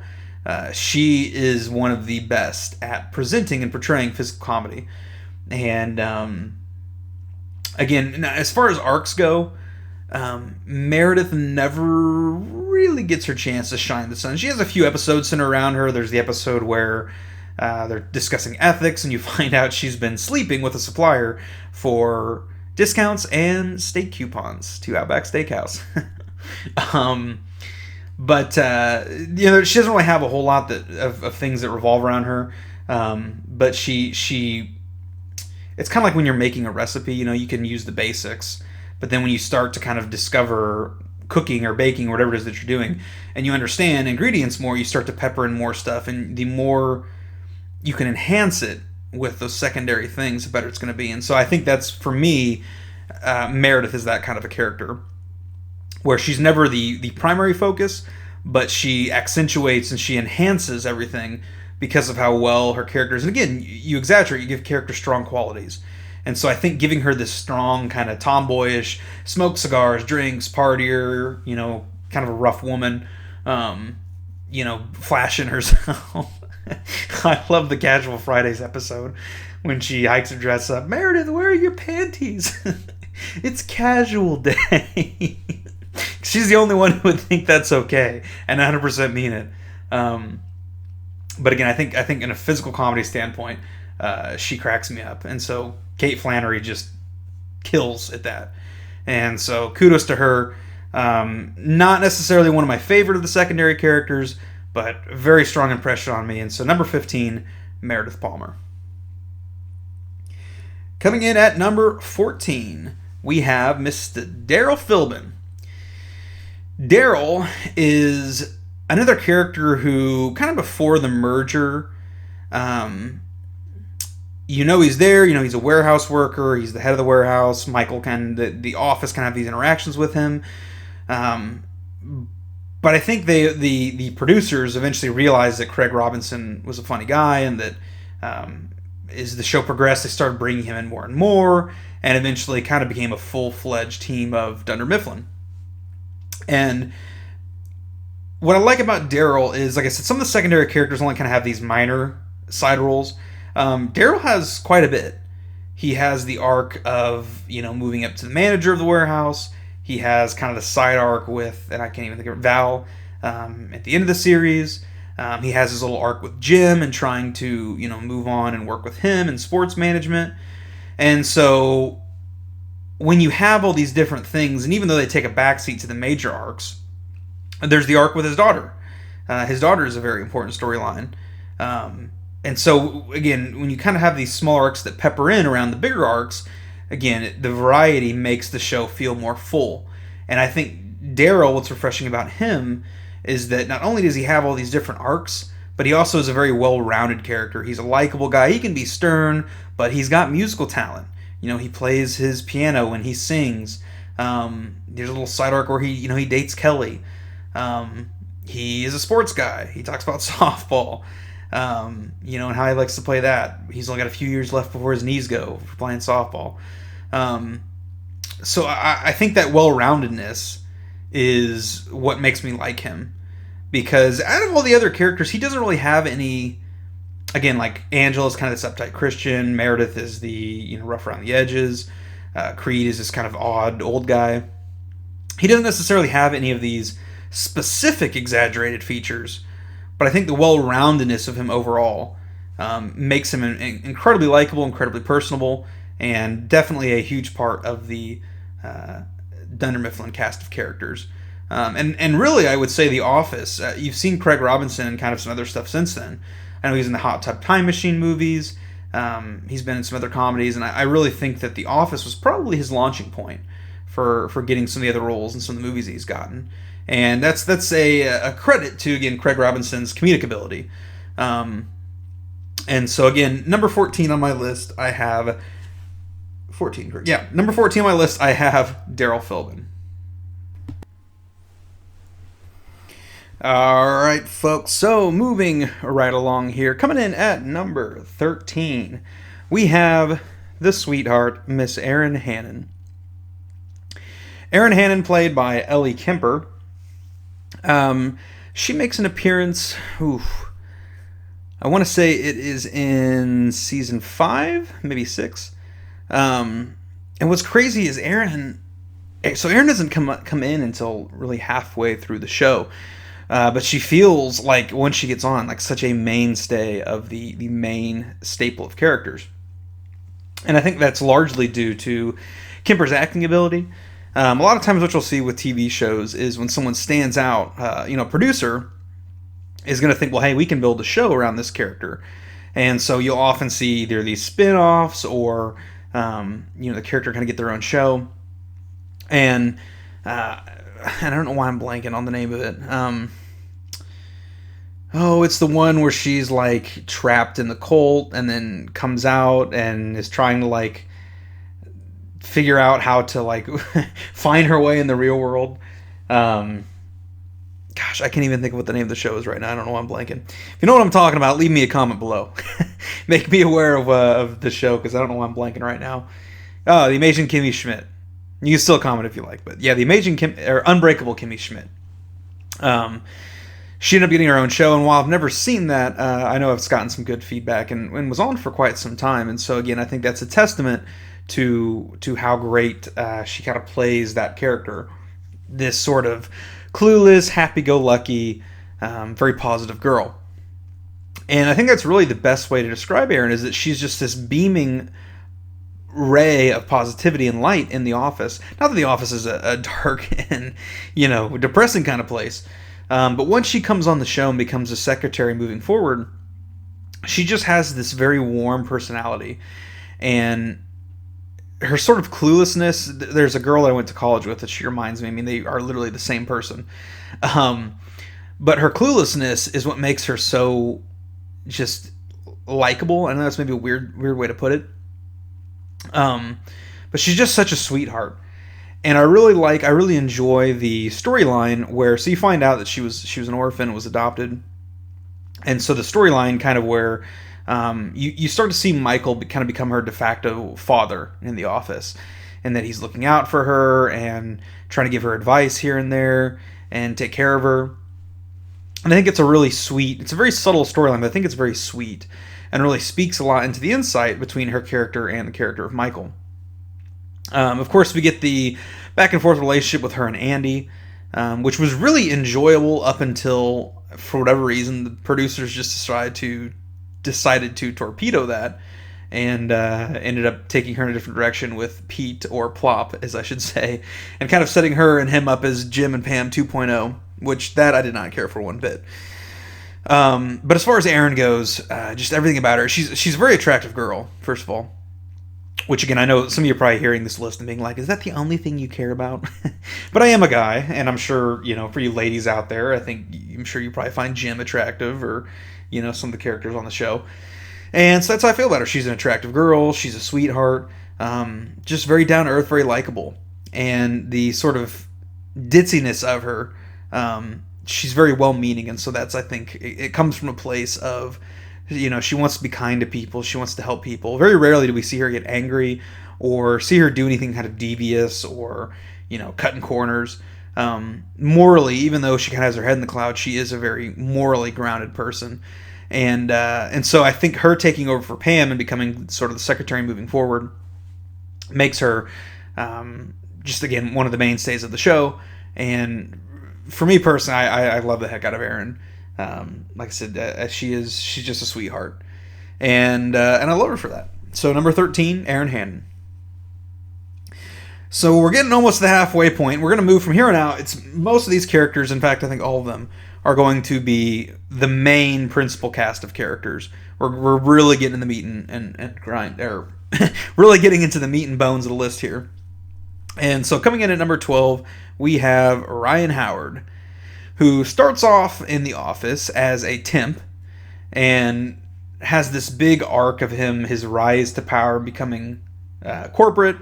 she is one of the best at presenting and portraying physical comedy. And again, as far as arcs go, Meredith never really gets her chance to shine the sun. She has a few episodes centered around her. There's the episode where they're discussing ethics, and you find out she's been sleeping with a supplier for discounts and steak coupons to Outback Steakhouse. But she doesn't really have a whole lot of things that revolve around her. But she it's kind of like when you're making a recipe. You can use the basics, but then when you start to kind of discover cooking or baking or whatever it is that you're doing, and you understand ingredients more, you start to pepper in more stuff, and the more you can enhance it with those secondary things, the better it's going to be. And so I think that's, for me, Meredith is that kind of a character where she's never the primary focus, but she accentuates and she enhances everything because of how well her character is. And again, you exaggerate, you give character strong qualities. And so I think giving her this strong kind of tomboyish, smoke cigars, drinks, partier, kind of a rough woman, flashing herself. I love the Casual Fridays episode when she hikes her dress up. Meredith, where are your panties? It's casual day. She's the only one who would think that's okay and 100% mean it. But again, I think in a physical comedy standpoint, she cracks me up. And so Kate Flannery just kills at that. And so kudos to her. Not necessarily one of my favorite of the secondary characters, but a very strong impression on me. And so number 15, Meredith Palmer. Coming in at number 14, we have Mr. Daryl Philbin. Daryl is another character who, kind of before the merger, he's there, he's a warehouse worker, he's the head of the warehouse, Michael the office kind of have these interactions with him. But I think the producers eventually realized that Craig Robinson was a funny guy, and that as the show progressed, they started bringing him in more and more, and eventually kind of became a full-fledged team of Dunder Mifflin. And what I like about Daryl is, like I said, some of the secondary characters only kind of have these minor side roles. Daryl has quite a bit. He has the arc of, moving up to the manager of the warehouse. He has kind of the side arc with, and I can't even think of it, Val, at the end of the series. He has his little arc with Jim and trying to, move on and work with him in sports management. And so when you have all these different things, and even though they take a backseat to the major arcs, there's the arc with his daughter. His daughter is a very important storyline. And so, again, when you kind of have these small arcs that pepper in around the bigger arcs, again, the variety makes the show feel more full. And I think Daryl, what's refreshing about him is that not only does he have all these different arcs, but he also is a very well-rounded character. He's a likable guy. He can be stern, but he's got musical talent. He plays his piano and he sings. There's a little side arc where he dates Kelly. He is a sports guy. He talks about softball. And how he likes to play that. He's only got a few years left before his knees go for playing softball. So I think that well-roundedness is what makes me like him. Because out of all the other characters, he doesn't really have any... Again, like Angela's kind of this uptight Christian. Meredith is the rough around the edges. Creed is this kind of odd old guy. He doesn't necessarily have any of these specific exaggerated features. But I think the well-roundedness of him overall makes him incredibly likable, incredibly personable, and definitely a huge part of the Dunder Mifflin cast of characters. And really, I would say The Office. You've seen Craig Robinson and kind of some other stuff since then. I know he's in the Hot Tub Time Machine movies. He's been in some other comedies, and I really think that The Office was probably his launching point for getting some of the other roles in some of the movies he's gotten. And that's a credit to, again, Craig Robinson's comedic ability. And so, again, number 14 on my list, I have... 14, yeah. Number 14 on my list, I have Daryl Philbin. All right, folks. So, moving right along here. Coming in at number 13, we have the sweetheart, Miss Erin Hannon. Erin Hannon, played by Ellie Kemper. She makes an appearance, I want to say it is in season 5, maybe 6. And what's crazy is Erin doesn't come in until really halfway through the show. But she feels like, once she gets on, like such a mainstay of the main staple of characters. And I think that's largely due to Kemper's acting ability. A lot of times what you'll see with TV shows is when someone stands out, a producer is going to think, well, hey, we can build a show around this character. And so you'll often see either these spin-offs or, the character kind of get their own show. And I don't know why I'm blanking on the name of it. It's the one where she's like trapped in the cult and then comes out and is trying to like figure out how to like find her way in the real world. I can't even think of what the name of the show is right now. I don't know why I'm blanking. If you know what I'm talking about, leave me a comment below. Make me aware of the show, because I don't know why I'm blanking right now. Oh, The Amazing Kimmy Schmidt. You can still comment if you like, but yeah, The Amazing Unbreakable Kimmy Schmidt. Um, she ended up getting her own show, and while I've never seen that, I know it's gotten some good feedback and was on for quite some time. And so again, I think that's a testament to how great she kind of plays that character, this sort of clueless, happy-go-lucky, very positive girl. And I think that's really the best way to describe Erin, is that she's just this beaming ray of positivity and light in the office. Not that the office is a dark and, depressing kind of place. But once she comes on the show and becomes a secretary moving forward, she just has this very warm personality. And her sort of cluelessness, there's a girl that I went to college with that she reminds me, I mean, they are literally the same person. But her cluelessness is what makes her so just likable. I know that's maybe a weird way to put it. But she's just such a sweetheart. And I really enjoy the storyline where, so you find out that she was an orphan, was adopted. And so the storyline kind of where you start to see Michael kind of become her de facto father in the office, and that he's looking out for her and trying to give her advice here and there and take care of her. And I think it's a really sweet, it's a very subtle storyline, but I think it's very sweet and really speaks a lot into the insight between her character and the character of Michael. Of course, we get the back and forth relationship with her and Andy, which was really enjoyable up until, for whatever reason, the producers just decided to torpedo that, and ended up taking her in a different direction with Pete, or Plop, as I should say, and kind of setting her and him up as Jim and Pam 2.0, which that I did not care for one bit. But as far as Erin goes, just everything about her, she's a very attractive girl, first of all. Which, again, I know some of you are probably hearing this list and being like, is that the only thing you care about? But I am a guy, and I'm sure, for you ladies out there, I'm sure you probably find Jim attractive, or, some of the characters on the show. And so that's how I feel about her. She's an attractive girl. She's a sweetheart. Just very down-to-earth, very likable. And the sort of ditziness of her, she's very well-meaning. And so that's, I think, it comes from a place of, she wants to be kind to people. She wants to help people. Very rarely do we see her get angry or see her do anything kind of devious or, cutting corners. Morally, even though she kind of has her head in the clouds, she is a very morally grounded person. And so I think her taking over for Pam and becoming sort of the secretary moving forward makes her just, again, one of the mainstays of the show. And for me personally, I love the heck out of Erin. Like I said, she's just a sweetheart, and I love her for that. So number 13, Erin Hannon. So we're getting almost to the halfway point. We're going to move from here on out. It's most of these characters, in fact, I think all of them are going to be the main principal cast of characters. We're really getting in the meat and grind, or really getting into the meat and bones of the list here. And so coming in at number 12, we have Ryan Howard, who starts off in the office as a temp and has this big arc of his rise to power, becoming corporate,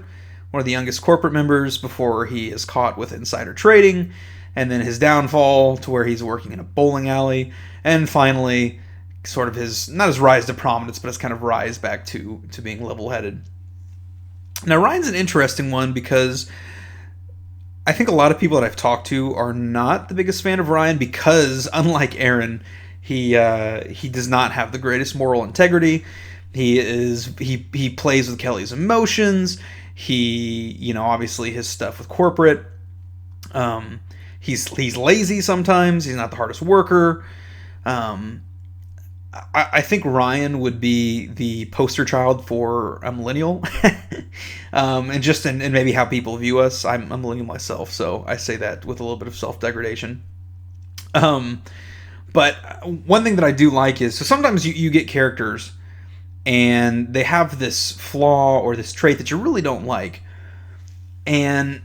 one of the youngest corporate members before he is caught with insider trading, and then his downfall to where he's working in a bowling alley, and finally sort of not his rise to prominence, but his kind of rise back to being level-headed. Now, Ryan's an interesting one because I think a lot of people that I've talked to are not the biggest fan of Ryan because, unlike Erin, he does not have the greatest moral integrity. He plays with Kelly's emotions. He, obviously his stuff with corporate. He's lazy sometimes. He's not the hardest worker. I think Ryan would be the poster child for a millennial, and maybe how people view us. I'm a millennial myself, so I say that with a little bit of self-degradation. But one thing that I do like is, so sometimes you get characters and they have this flaw or this trait that you really don't like, and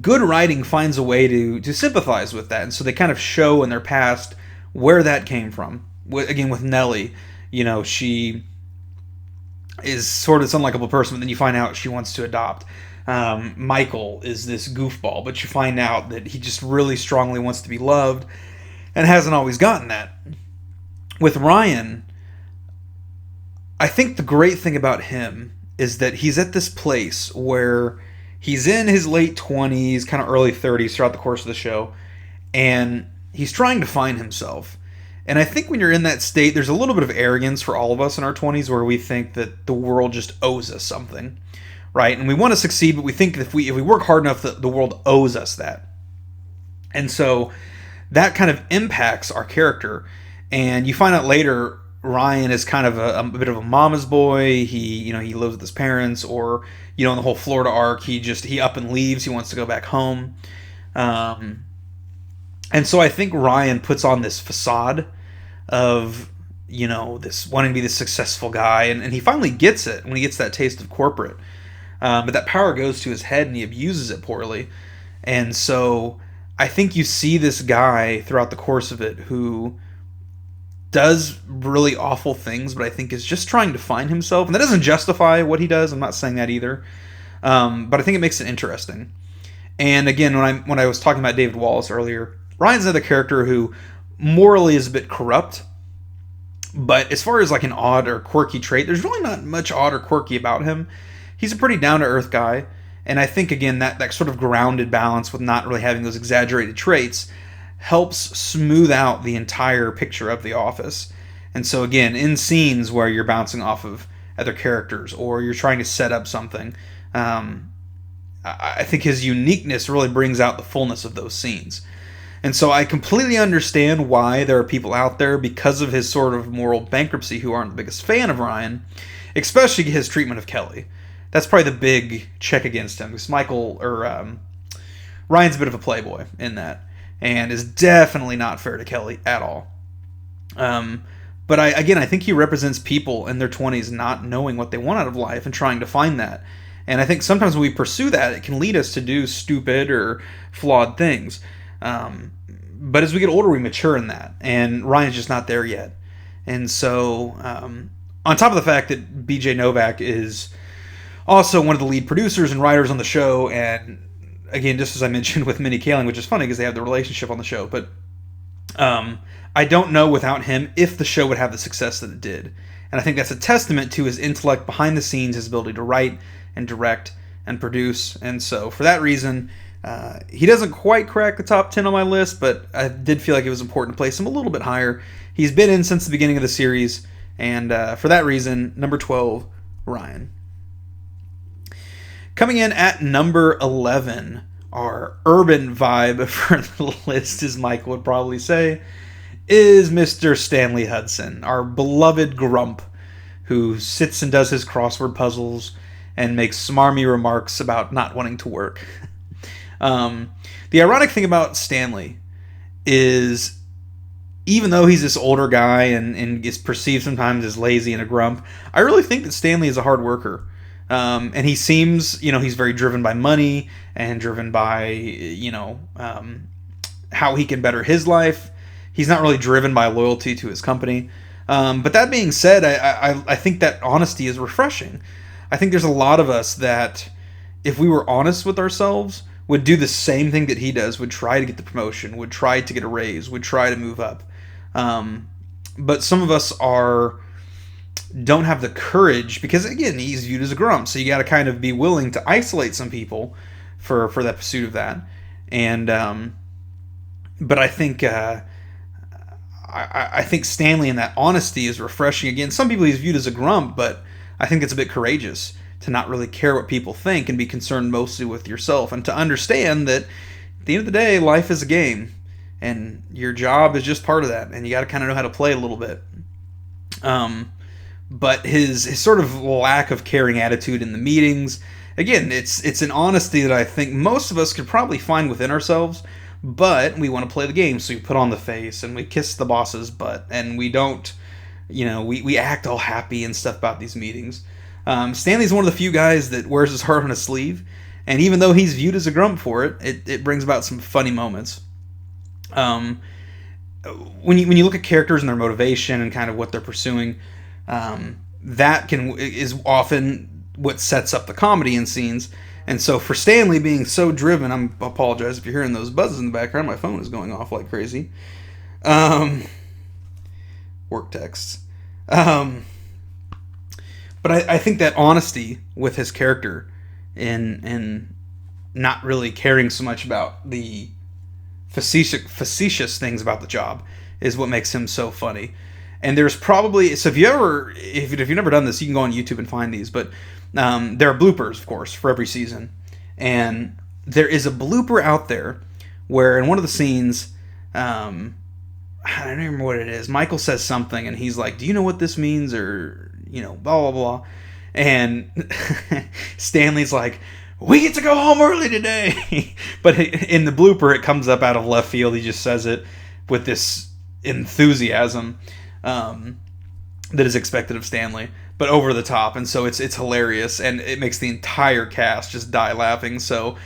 good writing finds a way to sympathize with that, and so they kind of show in their past where that came from. Again, with Nellie, she is sort of this unlikable person, but then you find out she wants to adopt. Michael is this goofball, but you find out that he just really strongly wants to be loved and hasn't always gotten that. With Ryan, I think the great thing about him is that he's at this place where he's in his late 20s, kind of early 30s throughout the course of the show, and he's trying to find himself. And I think when you're in that state, there's a little bit of arrogance for all of us in our 20s where we think that the world just owes us something, right? And we want to succeed, but we think if we work hard enough, the world owes us that. And so that kind of impacts our character. And you find out later, Ryan is kind of a bit of a mama's boy. He lives with his parents, or in the whole Florida arc, he up and leaves. He wants to go back home. And so I think Ryan puts on this facade of, this wanting to be this successful guy. And he finally gets it when he gets that taste of corporate. But that power goes to his head and he abuses it poorly. And so I think you see this guy throughout the course of it who does really awful things, but I think is just trying to find himself. And that doesn't justify what he does. I'm not saying that either. But I think it makes it interesting. And again, when I was talking about David Wallace earlier, Ryan's another character who morally is a bit corrupt. But as far as like an odd or quirky trait, there's really not much odd or quirky about him. He's a pretty down-to-earth guy. And I think, again, that sort of grounded balance with not really having those exaggerated traits helps smooth out the entire picture of The Office. And so, again, in scenes where you're bouncing off of other characters or you're trying to set up something, I think his uniqueness really brings out the fullness of those scenes. And so I completely understand why there are people out there, because of his sort of moral bankruptcy, who aren't the biggest fan of Ryan, especially his treatment of Kelly. That's probably the big check against him, because Ryan's a bit of a playboy in that, and is definitely not fair to Kelly at all. But I think he represents people in their 20s not knowing what they want out of life and trying to find that. And I think sometimes when we pursue that, it can lead us to do stupid or flawed things. But as we get older, we mature in that, and Ryan's just not there yet. And so, on top of the fact that BJ Novak is also one of the lead producers and writers on the show, and again, just as I mentioned with Minnie Kaling, which is funny because they have the relationship on the show, but I don't know without him if the show would have the success that it did. And I think that's a testament to his intellect behind the scenes, his ability to write and direct and produce. And so for that reason, he doesn't quite crack the top 10 on my list, but I did feel like it was important to place him a little bit higher. He's been in since the beginning of the series, and for that reason, number 12, Ryan. Coming in at number 11, our urban vibe for the list, as Mike would probably say, is Mr. Stanley Hudson, our beloved grump, who sits and does his crossword puzzles and makes smarmy remarks about not wanting to work. The ironic thing about Stanley is, even though he's this older guy and is perceived sometimes as lazy and a grump, I really think that Stanley is a hard worker. And he seems, he's very driven by money and driven by, how he can better his life. He's not really driven by loyalty to his company. But that being said, I think that honesty is refreshing. I think there's a lot of us that, if we were honest with ourselves, would do the same thing that he does, would try to get the promotion, would try to get a raise, would try to move up. But some of us don't have the courage, because again, he's viewed as a grump, so you got to kind of be willing to isolate some people for that pursuit of that. And but I think I think Stanley in that honesty is refreshing. Again, some people he's viewed as a grump, but I think it's a bit courageous to not really care what people think and be concerned mostly with yourself, and to understand that at the end of the day, life is a game, and your job is just part of that, and you got to kind of know how to play a little bit. But his sort of lack of caring attitude in the meetings, again, it's an honesty that I think most of us could probably find within ourselves, but we want to play the game, so we put on the face, and we kiss the boss's butt, and we don't, we act all happy and stuff about these meetings. Stanley's one of the few guys that wears his heart on his sleeve, and even though he's viewed as a grump for it brings about some funny moments. When you look at characters and their motivation and kind of what they're pursuing, that is often what sets up the comedy in scenes. And so for Stanley being so driven, I apologize if you're hearing those buzzes in the background. My phone is going off like crazy. Work texts. But I think that honesty with his character in not really caring so much about the facetious things about the job is what makes him so funny. And there's probably, so if you've never done this, you can go on YouTube and find these, but there are bloopers, of course, for every season. And there is a blooper out there where in one of the scenes, I don't remember what it is, Michael says something and he's like, do you know what this means? Or, blah, blah, blah. And Stanley's like, we get to go home early today. But in the blooper, it comes up out of left field. He just says it with this enthusiasm that is expected of Stanley, but over the top. And so it's hilarious, and it makes the entire cast just die laughing. So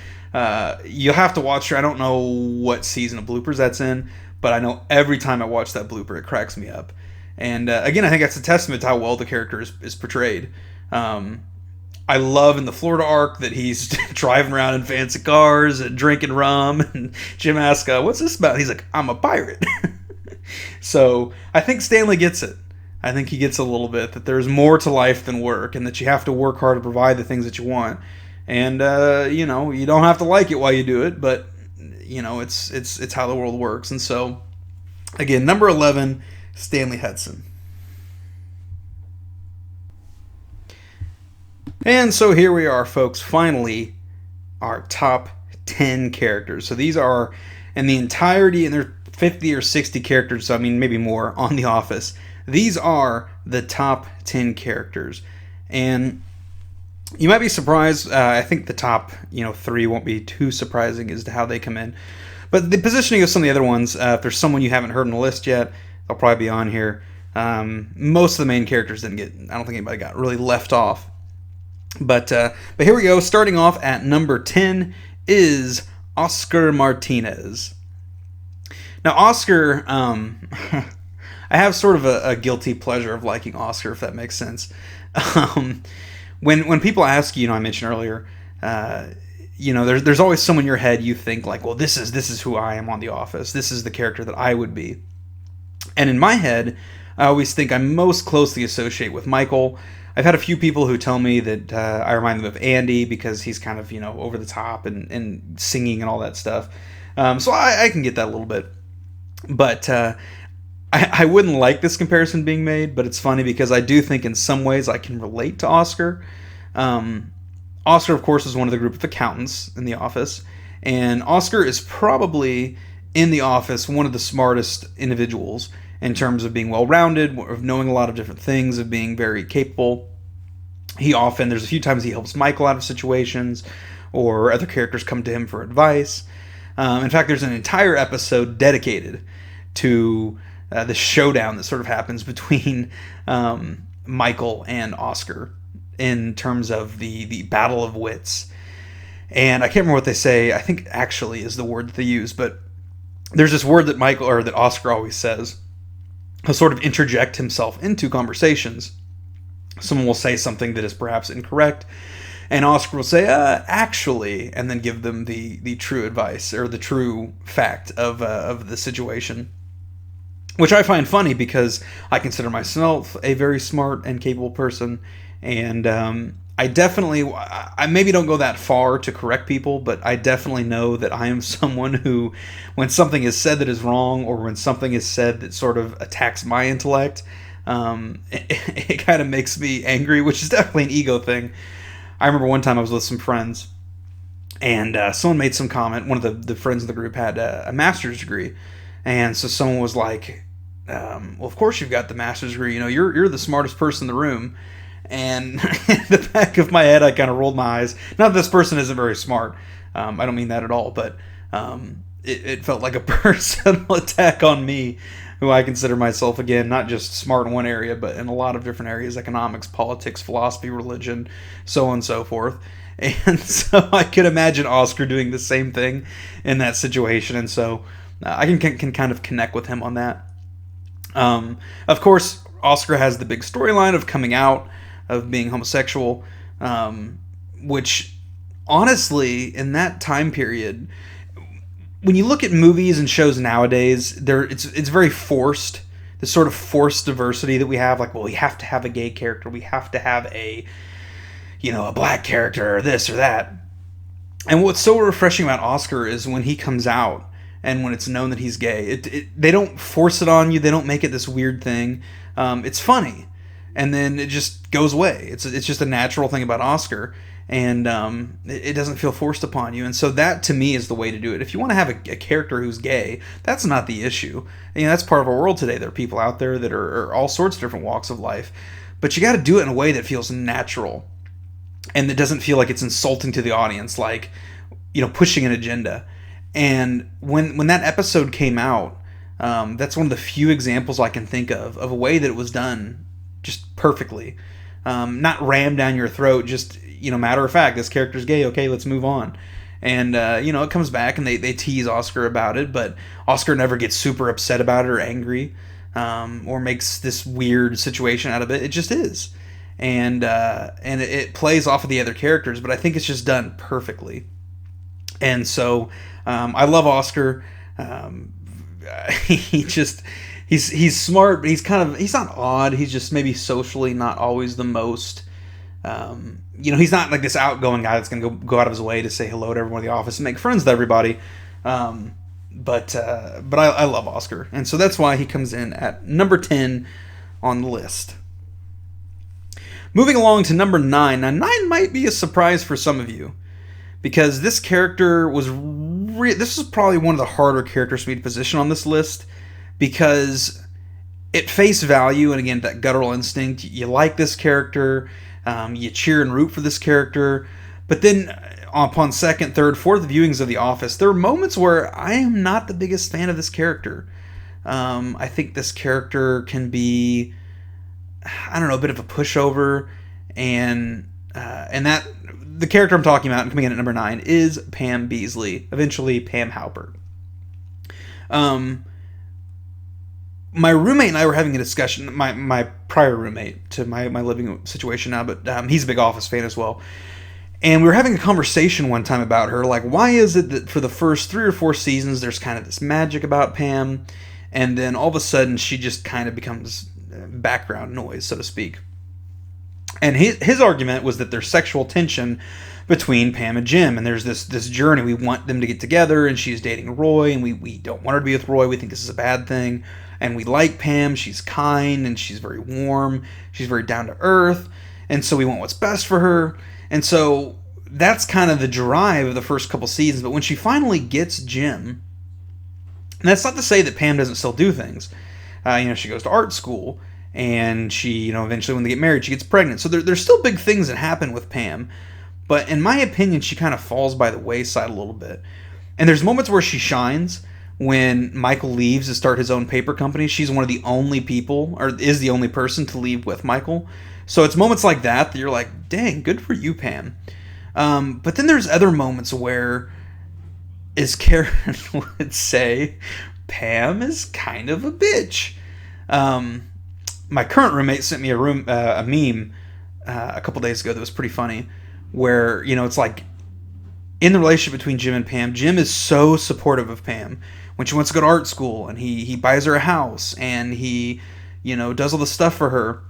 you'll have to watch. I don't know what season of bloopers that's in, but I know every time I watch that blooper, it cracks me up. And again, I think that's a testament to how well the character is portrayed. I love in the Florida arc that he's driving around in fancy cars and drinking rum, and Jim asks, what's this about? He's like, I'm a pirate. So I think Stanley gets it. I think he gets a little bit that there's more to life than work, and that you have to work hard to provide the things that you want. And, you don't have to like it while you do it, but, it's how the world works. And so, again, number 11, Stanley Hudson. And so here we are, folks, finally, our top 10 characters. So these are, in the entirety, and there are 50 or 60 characters, so I mean, maybe more, on The Office. These are the top 10 characters. And you might be surprised, I think the top, 3 won't be too surprising as to how they come in. But the positioning of some of the other ones, if there's someone you haven't heard on the list yet, they'll probably be on here. Most of the main characters didn't get, I don't think anybody got really left off. But here we go. Starting off at number 10 is Oscar Martinez. Now, Oscar, I have sort of a guilty pleasure of liking Oscar, if that makes sense. When people ask you, I mentioned earlier, there's always someone in your head you think like, well, this is who I am on The Office. This is the character that I would be. And in my head, I always think I most closely associate with Michael. I've had a few people who tell me that I remind them of Andy because he's kind of, over the top and singing and all that stuff. So I can get that a little bit. But I wouldn't like this comparison being made, but it's funny because I do think in some ways I can relate to Oscar. Oscar, of course, is one of the group of accountants in The Office. And Oscar is probably, in The Office, one of the smartest individuals in terms of being well-rounded, of knowing a lot of different things, of being very capable. There's a few times he helps Michael out of situations, or other characters come to him for advice. In fact, there's an entire episode dedicated to the showdown that sort of happens between Michael and Oscar in terms of the battle of wits. And I can't remember what they say. I think actually is the word that they use, but there's this word that that Oscar always says. He'll sort of interject himself into conversations. Someone will say something that is perhaps incorrect, and Oscar will say, actually, and then give them the true advice, or the true fact of the situation. Which I find funny because I consider myself a very smart and capable person, and I maybe don't go that far to correct people, but I definitely know that I am someone who, when something is said that is wrong, or when something is said that sort of attacks my intellect, it kind of makes me angry, which is definitely an ego thing. I remember one time I was with some friends, and someone made some comment. One of the friends in the group had a master's degree, and so someone was like, well, of course you've got the master's degree. You're the smartest person in the room. And in the back of my head, I kind of rolled my eyes. Not that this person isn't very smart. I don't mean that at all. But it felt like a personal attack on me, who I consider myself, again, not just smart in one area, but in a lot of different areas: economics, politics, philosophy, religion, so on and so forth. And so I could imagine Oscar doing the same thing in that situation. And so I can kind of connect with him on that. Of course, Oscar has the big storyline of coming out, of being homosexual, which honestly, in that time period, when you look at movies and shows nowadays, it's very forced. This sort of forced diversity that we have, like, well, we have to have a gay character, we have to have a black character, or this or that. And what's so refreshing about Oscar is when he comes out, and when it's known that he's gay. They don't force it on you. They don't make it this weird thing. It's funny, and then it just goes away. It's just a natural thing about Oscar, and it doesn't feel forced upon you. And so that, to me, is the way to do it. If you want to have a character who's gay, that's not the issue. That's part of our world today. There are people out there that are all sorts of different walks of life, but you got to do it in a way that feels natural, and that doesn't feel like it's insulting to the audience, like, pushing an agenda. And when that episode came out, that's one of the few examples I can think of a way that it was done just perfectly. Not rammed down your throat, just, matter of fact, this character's gay, okay, let's move on. And, it comes back and they tease Oscar about it, but Oscar never gets super upset about it or angry, or makes this weird situation out of it. It just is. And it plays off of the other characters, but I think it's just done perfectly. And so, I love Oscar. He's smart, but he's not odd. He's just maybe socially not always the most, he's not like this outgoing guy that's going to go out of his way to say hello to everyone in the office and make friends with everybody. But I love Oscar. And so that's why he comes in at number 10 on the list. Moving along to number 9. Now, 9 might be a surprise for some of you, because this character was this is probably one of the harder characters for me to position on this list, because at face value, and again, that guttural instinct, you like this character, you cheer and root for this character, but then upon second, third, fourth viewings of The Office, there are moments where I am not the biggest fan of this character. I think this character can be, a bit of a pushover, and that the character I'm talking about, coming in at number 9, is Pam Beesly, eventually Pam Halpert. My roommate and I were having a discussion, my prior roommate to my living situation now, but he's a big Office fan as well. And we were having a conversation one time about her, like, why is it that for the first 3 or 4 seasons there's kind of this magic about Pam, and then all of a sudden she just kind of becomes background noise, so to speak. And his argument was that there's sexual tension between Pam and Jim, and there's this journey. We want them to get together, and she's dating Roy, and we don't want her to be with Roy. We think this is a bad thing. And we like Pam. She's kind, and she's very warm. She's very down to earth, and so we want what's best for her. And so that's kind of the drive of the first couple seasons. But when she finally gets Jim, and that's not to say that Pam doesn't still do things. She goes to art school, and she, eventually when they get married, she gets pregnant. So there's still big things that happen with Pam. But in my opinion, she kind of falls by the wayside a little bit. And there's moments where she shines. When Michael leaves to start his own paper company, she's one of the only people, or is the only person to leave with Michael. So it's moments like that you're like, dang, good for you, Pam. But then there's other moments where, as Karen would say, Pam is kind of a bitch. My current roommate sent me a meme a couple days ago that was pretty funny, where, it's like, in the relationship between Jim and Pam, Jim is so supportive of Pam when she wants to go to art school, and he buys her a house, and he, does all the stuff for her.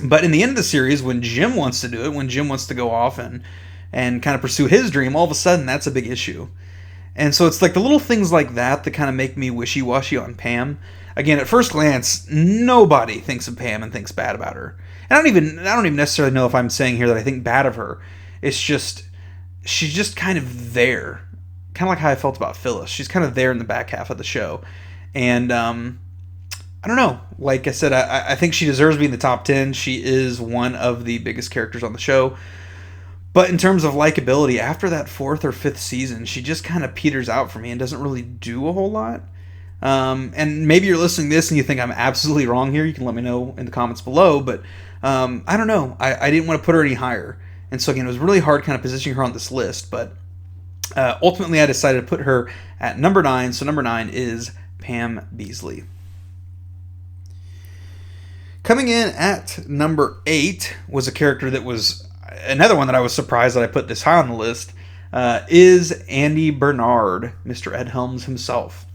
But in the end of the series, when Jim wants to do it, when Jim wants to go off and kind of pursue his dream, all of a sudden that's a big issue. And so it's like the little things like that kind of make me wishy-washy on Pam. Again, at first glance, nobody thinks of Pam and thinks bad about her. And I don't even necessarily know if I'm saying here that I think bad of her. It's just, she's just kind of there. Kind of like how I felt about Phyllis. She's kind of there in the back half of the show. And, I don't know. Like I said, I think she deserves to be in the top 10. She is one of the biggest characters on the show. But in terms of likability, after that 4th or 5th season, she just kind of peters out for me and doesn't really do a whole lot. And maybe you're listening to this and you think I'm absolutely wrong here. You can let me know in the comments below. But I don't know. I didn't want to put her any higher. And so, again, it was really hard kind of positioning her on this list. But ultimately, I decided to put her at number 9. So number 9 is Pam Beesly. Coming in at number 8 was a character that was another one that I was surprised that I put this high on the list, is Andy Bernard, Mr. Ed Helms himself.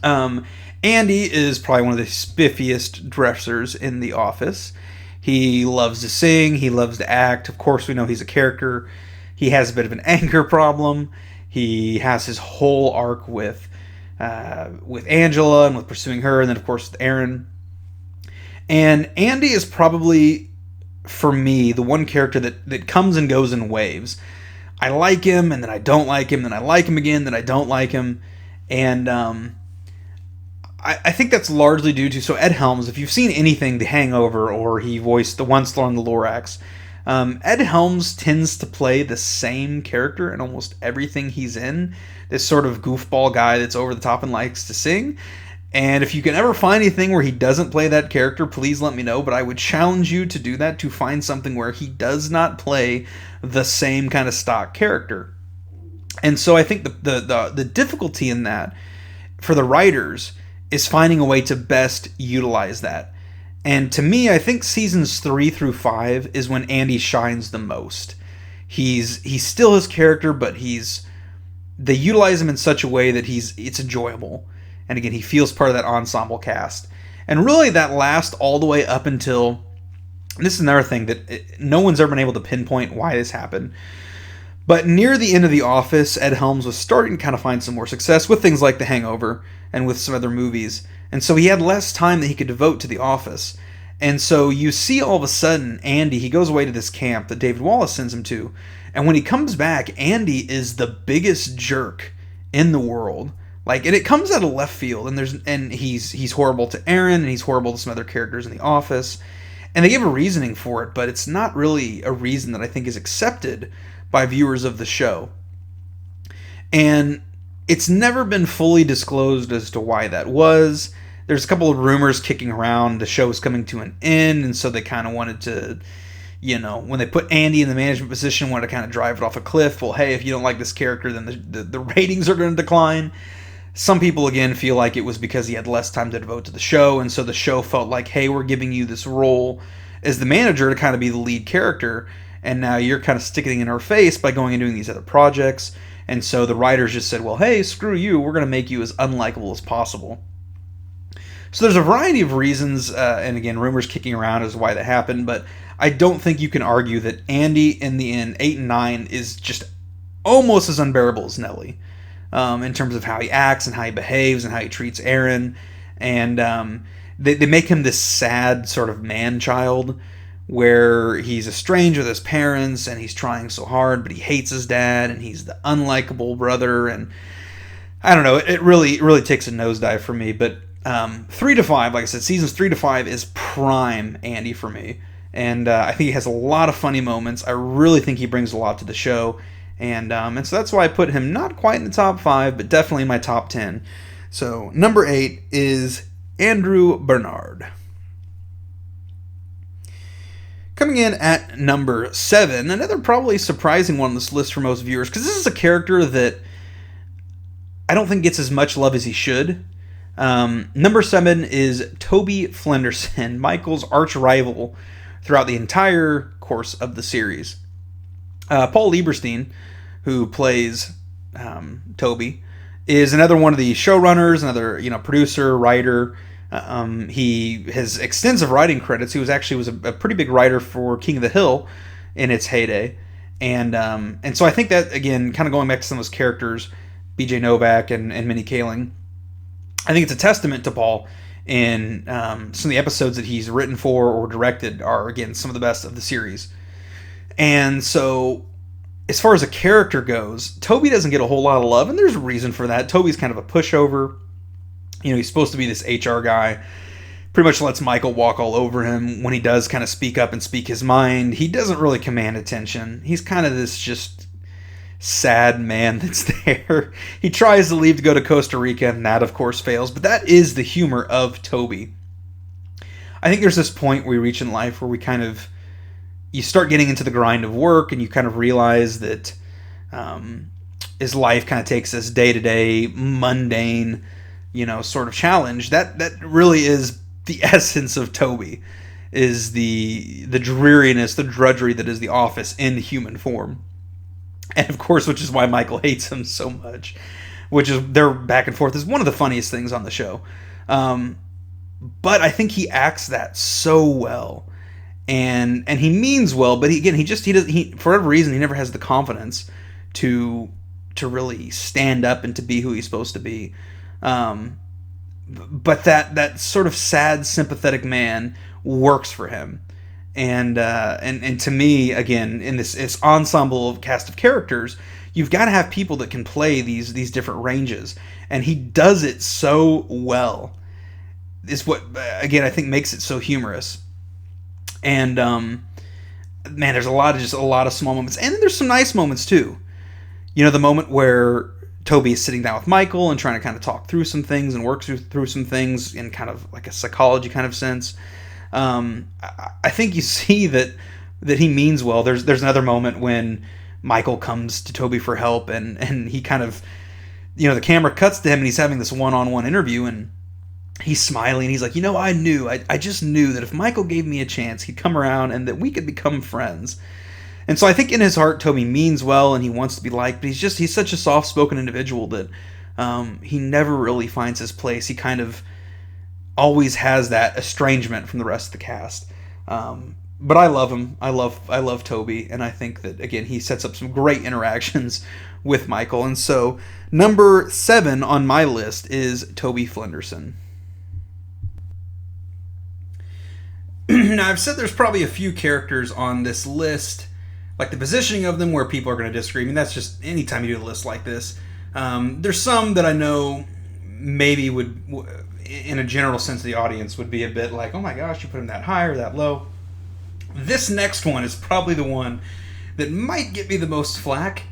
Andy is probably one of the spiffiest dressers in The Office. He loves to sing. He loves to act. Of course, we know he's a character. He has a bit of an anger problem. He has his whole arc with Angela and with pursuing her, and then of course with Aaron. And Andy is probably, for me, the one character that comes and goes in waves. I like him, and then I don't like him, then I like him again, then I don't like him. And I think that's largely due to, so Ed Helms, if you've seen anything, The Hangover, or he voiced the Once Thorn the Lorax, Ed Helms tends to play the same character in almost everything he's in. This sort of goofball guy that's over the top and likes to sing. And if you can ever find anything where he doesn't play that character, please let me know. But I would challenge you to do that, to find something where he does not play the same kind of stock character. And so I think the difficulty in that for the writers is finding a way to best utilize that. And to me, I think seasons 3 through 5 is when Andy shines the most. He's still his character, but they utilize him in such a way that it's enjoyable. And again, he feels part of that ensemble cast. And really that lasts all the way up until, and this is another thing that no one's ever been able to pinpoint why this happened. But near the end of The Office, Ed Helms was starting to kind of find some more success with things like The Hangover and with some other movies. And so he had less time that he could devote to The Office. And so you see all of a sudden, Andy, he goes away to this camp that David Wallace sends him to. And when he comes back, Andy is the biggest jerk in the world. Like, and it comes out of left field, and he's horrible to Aaron, and he's horrible to some other characters in The Office. And they give a reasoning for it, but it's not really a reason that I think is accepted by viewers of the show. And it's never been fully disclosed as to why that was. There's a couple of rumors kicking around the show's coming to an end, and so they kind of wanted to, when they put Andy in the management position, wanted to kind of drive it off a cliff. Well, hey, if you don't like this character, then the ratings are going to decline. Some people, again, feel like it was because he had less time to devote to the show, and so the show felt like, hey, we're giving you this role as the manager to kind of be the lead character, and now you're kind of sticking in our face by going and doing these other projects. And so the writers just said, well, hey, screw you, we're going to make you as unlikable as possible. So there's a variety of reasons, and again, rumors kicking around as to why that happened, but I don't think you can argue that Andy, in the end, 8 and 9, is just almost as unbearable as Nelly. In terms of how he acts and how he behaves and how he treats Aaron. And they make him this sad sort of man-child where he's estranged with his parents and he's trying so hard, but he hates his dad and he's the unlikable brother. And I don't know, it really takes a nosedive for me. But 3 to 5, like I said, seasons 3 to 5 is prime Andy for me. And I think he has a lot of funny moments. I really think he brings a lot to the show. And so that's why I put him not quite in the top 5, but definitely in my top 10. So number 8 is Andrew Bernard. Coming in at number 7, another probably surprising one on this list for most viewers, because this is a character that I don't think gets as much love as he should. Number 7 is Toby Flenderson, Michael's arch rival throughout the entire course of the series. Paul Lieberstein, who plays Toby, is another one of the showrunners, another producer, writer. He has extensive writing credits. He was a pretty big writer for King of the Hill in its heyday, and so I think that, again, kind of going back to some of those characters, B.J. Novak and Minnie Kaling, I think it's a testament to Paul. In some of the episodes that he's written for or directed are, again, some of the best of the series. And so, as far as a character goes, Toby doesn't get a whole lot of love, and there's a reason for that. Toby's kind of a pushover. He's supposed to be this HR guy. Pretty much lets Michael walk all over him. When he does kind of speak up and speak his mind, he doesn't really command attention. He's kind of this just sad man that's there. He tries to leave to go to Costa Rica, and that, of course, fails. But that is the humor of Toby. I think there's this point we reach in life where you start getting into the grind of work, and you kind of realize that his life kind of takes this day-to-day, mundane, sort of challenge. That really is the essence of Toby, is the dreariness, the drudgery that is the office in human form. And of course, which is why Michael hates him so much, which is their back and forth is one of the funniest things on the show. But I think he acts that so well. And he means well, but he for whatever reason, he never has the confidence to to really stand up and to be who he's supposed to be. But that sort of sad, sympathetic man works for him. And to me, again, in this ensemble of cast of characters, you've got to have people that can play these different ranges, and he does it so well. Is what, again, I think makes it so humorous. And man, there's a lot of small moments, and then there's some nice moments too. You know, the moment where Toby is sitting down with Michael and trying to kind of talk through some things and work through some things in kind of like a psychology kind of sense. I think you see that he means well. There's another moment when Michael comes to Toby for help, and he kind of, you know, the camera cuts to him and he's having this one-on-one interview, and he's smiling. He's like, you know, I just knew that if Michael gave me a chance, he'd come around and that we could become friends. And so I think in his heart, Toby means well and he wants to be liked, but he's such a soft-spoken individual that he never really finds his place. He kind of always has that estrangement from the rest of the cast. But I love him. I love Toby, and I think that, again, he sets up some great interactions with Michael. And so number 7 on my list is Toby Flenderson. Now, I've said there's probably a few characters on this list, like the positioning of them, where people are going to disagree. I mean, that's just anytime you do a list like this. There's some that I know maybe would, in a general sense of the audience, would be a bit like, oh my gosh, you put him that high or that low. This next one is probably the one that might get me the most flack,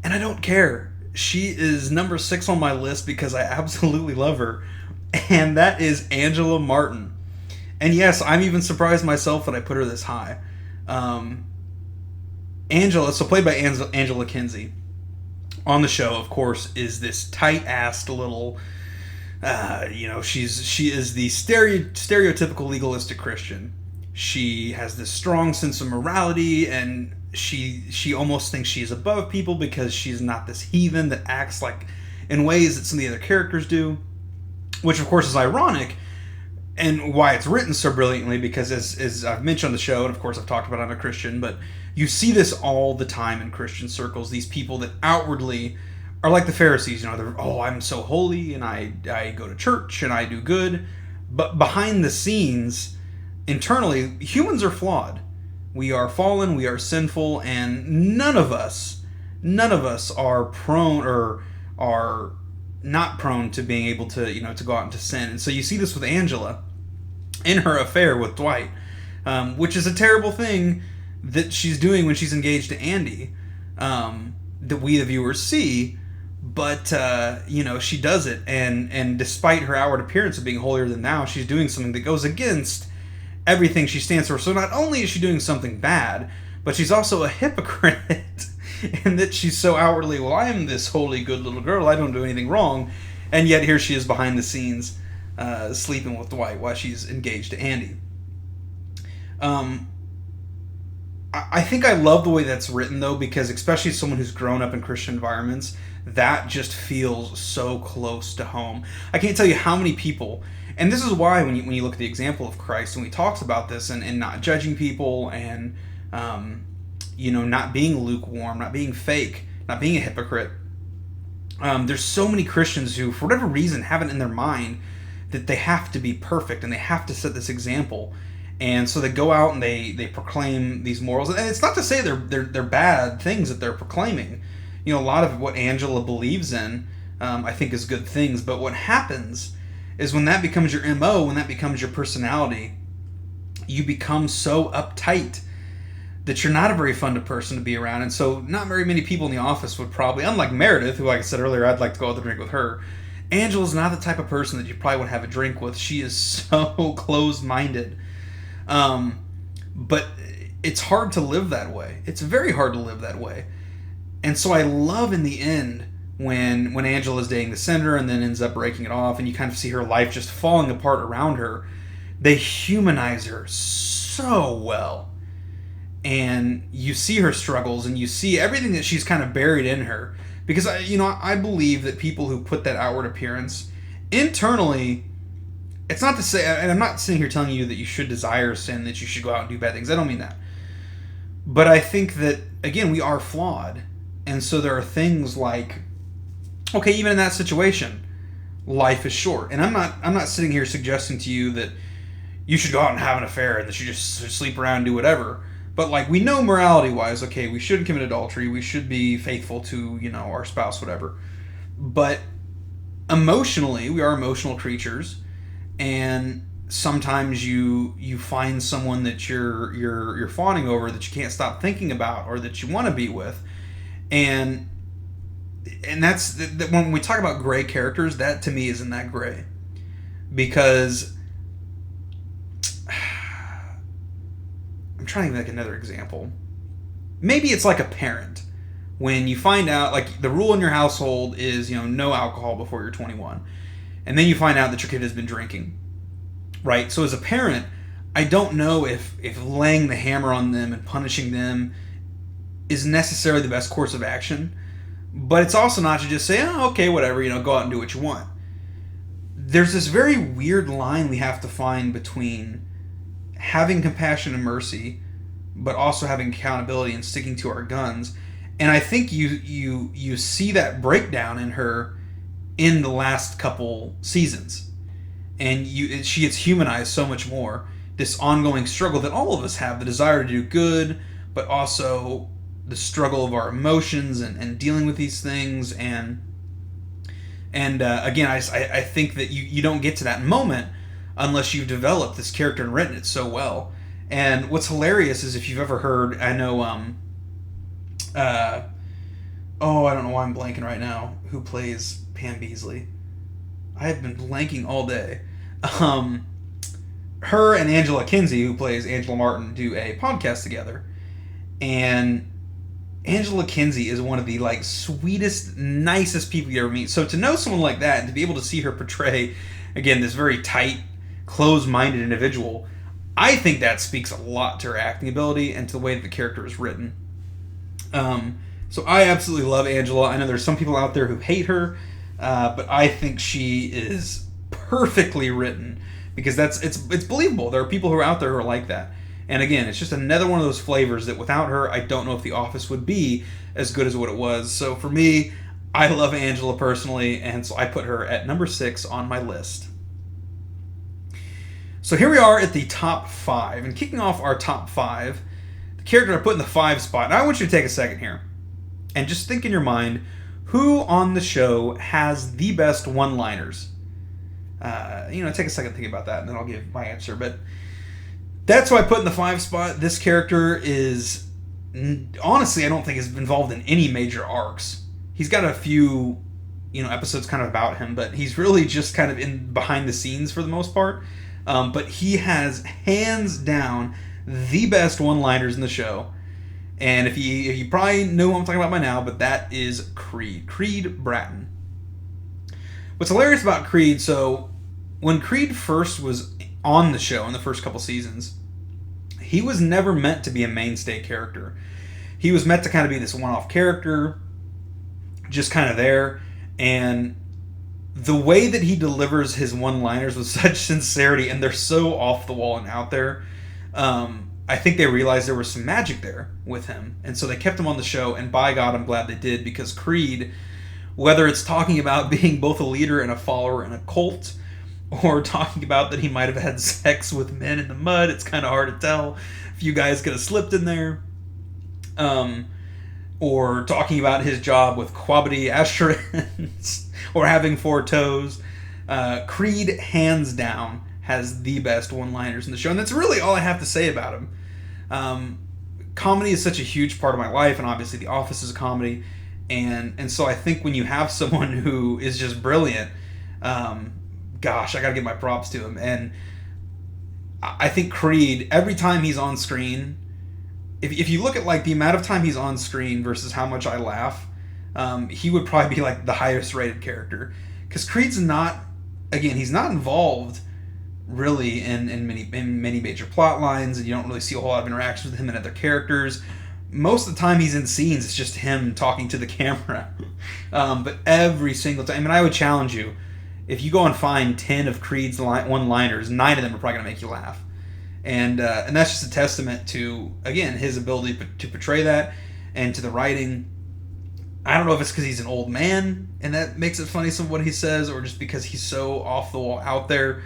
and I don't care. She is number 6 on my list because I absolutely love her, and that is Angela Martin. And yes, I'm even surprised myself that I put her this high. Angela, so played by Angela Kinsey, on the show, of course, is this tight-assed little, she is the stereotypical legalistic Christian. She has this strong sense of morality, and she almost thinks she's above people because she's not this heathen that acts like in ways that some of the other characters do, which of course is ironic, and why it's written so brilliantly, because as I've mentioned on the show, and of course I've talked about, I'm a Christian, but you see this all the time in Christian circles, these people that outwardly are like the Pharisees, they're, I'm so holy, and I go to church, and I do good, but behind the scenes, internally, humans are flawed. We are fallen, we are sinful, and none of us are prone or are not prone to being able to, to go out into sin. And so you see this with Angela in her affair with Dwight, which is a terrible thing that she's doing when she's engaged to Andy, that we, the viewers, see. But, she does it. And despite her outward appearance of being holier than thou, she's doing something that goes against everything she stands for. So not only is she doing something bad, but she's also a hypocrite. And that she's so outwardly, I am this holy, good little girl, I don't do anything wrong. And yet here she is behind the scenes, sleeping with Dwight while she's engaged to Andy. I think I love the way that's written, though, because especially someone who's grown up in Christian environments, that just feels so close to home. I can't tell you how many people, and this is why when you look at the example of Christ, and he talks about this, and not judging people, and not being lukewarm, not being fake, not being a hypocrite. There's so many Christians who, for whatever reason, have it in their mind that they have to be perfect and they have to set this example. And so they go out and they proclaim these morals. And it's not to say they're bad things that they're proclaiming. A lot of what Angela believes in, I think, is good things. But what happens is when that becomes your MO, when that becomes your personality, you become so uptight that you're not a very fun person to be around. And so not very many people in the office would probably, unlike Meredith, who, like I said earlier, I'd like to go out to drink with her, Angela's not the type of person that you probably would have a drink with. She is so closed-minded. But it's hard to live that way. It's very hard to live that way. And so I love in the end when Angela's dating the senator and then ends up breaking it off, and you kind of see her life just falling apart around her. They humanize her so well. And you see her struggles, and you see everything that she's kind of buried in her. Because, I believe that people who put that outward appearance, internally, it's not to say, and I'm not sitting here telling you that you should desire sin, that you should go out and do bad things. I don't mean that. But I think that, again, we are flawed. And so there are things like, okay, even in that situation, life is short. And I'm not sitting here suggesting to you that you should go out and have an affair and that you just sleep around and do whatever. But like, we know morality wise, okay, we shouldn't commit adultery, we should be faithful to, our spouse, whatever. But emotionally, we are emotional creatures, and sometimes you find someone that you're fawning over, that you can't stop thinking about, or that you want to be with. And that's when we talk about gray characters, that to me isn't that gray, because I'm trying to make another example. Maybe it's like a parent. When you find out, like, the rule in your household is, no alcohol before you're 21. And then you find out that your kid has been drinking. Right? So as a parent, I don't know if laying the hammer on them and punishing them is necessarily the best course of action. But it's also not to just say, oh, okay, whatever, go out and do what you want. There's this very weird line we have to find between having compassion and mercy, but also having accountability and sticking to our guns. And I think you see that breakdown in her in the last couple seasons. And she gets humanized so much more. This ongoing struggle that all of us have, the desire to do good, but also the struggle of our emotions and dealing with these things. And again, I think that you don't get to that moment unless you've developed this character and written it so well. And what's hilarious is, if you've ever heard, I know, I don't know why I'm blanking right now, who plays Pam Beesly. I have been blanking all day. Her and Angela Kinsey, who plays Angela Martin, do a podcast together. And Angela Kinsey is one of the sweetest, nicest people you ever meet. So to know someone like that and to be able to see her portray, again, this very tight, closed-minded individual, I think that speaks a lot to her acting ability and to the way that the character is written. So I absolutely love Angela. I know there's some people out there who hate her, but I think she is perfectly written, because it's believable. There are people who are out there who are like that. And again, it's just another one of those flavors that without her, I don't know if The Office would be as good as what it was. So for me, I love Angela personally, and so I put her at number 6 on my list. So here we are at the top 5, and kicking off our top 5, the character I put in the 5 spot. Now I want you to take a second here and just think in your mind, who on the show has the best one-liners? Take a second to think about that, and then I'll give my answer. But that's who I put in the 5 spot. This character is, honestly, I don't think is involved in any major arcs. He's got a few, episodes kind of about him, but he's really just kind of in behind the scenes for the most part. But he has, hands down, the best one-liners in the show. And if you probably know who I'm talking about by now, but that is Creed Bratton. What's hilarious about Creed, so when Creed first was on the show in the first couple seasons, he was never meant to be a mainstay character. He was meant to kind of be this one-off character, just kind of there. And the way that he delivers his one-liners with such sincerity, and they're so off the wall and out there, I think they realized there was some magic there with him. And so they kept him on the show, and by God, I'm glad they did, because Creed, whether it's talking about being both a leader and a follower in a cult, or talking about that he might have had sex with men in the mud, it's kind of hard to tell. A few guys could have slipped in there. Or talking about his job with Quabity Assurance, or having 4 toes. Creed, hands down, has the best one-liners in the show, and that's really all I have to say about him. Comedy is such a huge part of my life, and obviously The Office is a comedy, and so I think when you have someone who is just brilliant, gosh, I gotta give my props to him. And I think Creed, every time he's on screen, if you look at the amount of time he's on screen versus how much I laugh, he would probably be the highest rated character, because Creed's not, again, he's not involved really in many major plot lines, and you don't really see a whole lot of interactions with him and other characters. Most of the time he's in scenes, it's just him talking to the camera. But every single time, and I would challenge you, if you go and find 10 of Creed's one-liners, 9 of them are probably going to make you laugh. And that's just a testament to, again, his ability to portray that, and to the writing. I don't know if it's because he's an old man and that makes it funny, some of what he says, or just because he's so off the wall out there.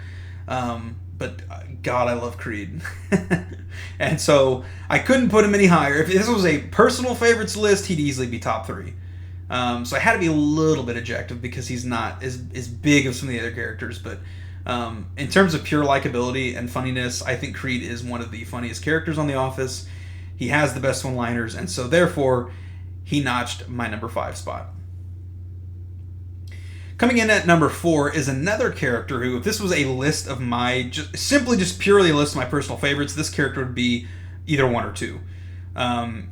But God, I love Creed. And so I couldn't put him any higher. If this was a personal favorites list, he'd easily be top 3. So I had to be a little bit objective because he's not as big as some of the other characters. But in terms of pure likability and funniness, I think Creed is one of the funniest characters on The Office. He has the best one-liners, and so therefore he notched my number 5 spot. Coming in at number 4 is another character who, if this was a list of my, just purely a list of my personal favorites, this character would be either 1 or 2.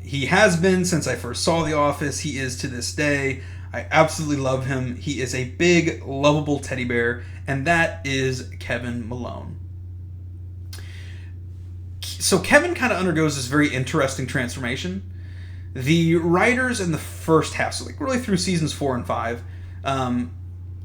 He has been since I first saw The Office. He is to this day. I absolutely love him. He is a big, lovable teddy bear, and that is Kevin Malone. So Kevin kind of undergoes this very interesting transformation. The writers in the first half, so like really through seasons 4 and 5,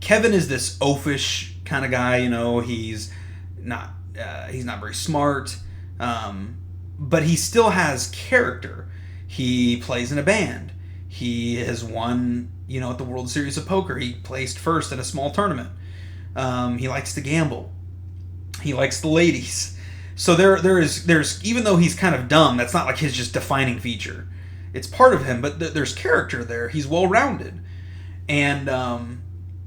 Kevin is this oafish kind of guy. He's not very smart, but he still has character. He plays in a band. He has won, at the World Series of Poker. He placed first in a small tournament. He likes to gamble. He likes the ladies. So there's even though he's kind of dumb, that's not like his just defining feature. It's part of him, but there's character there. He's well-rounded. And,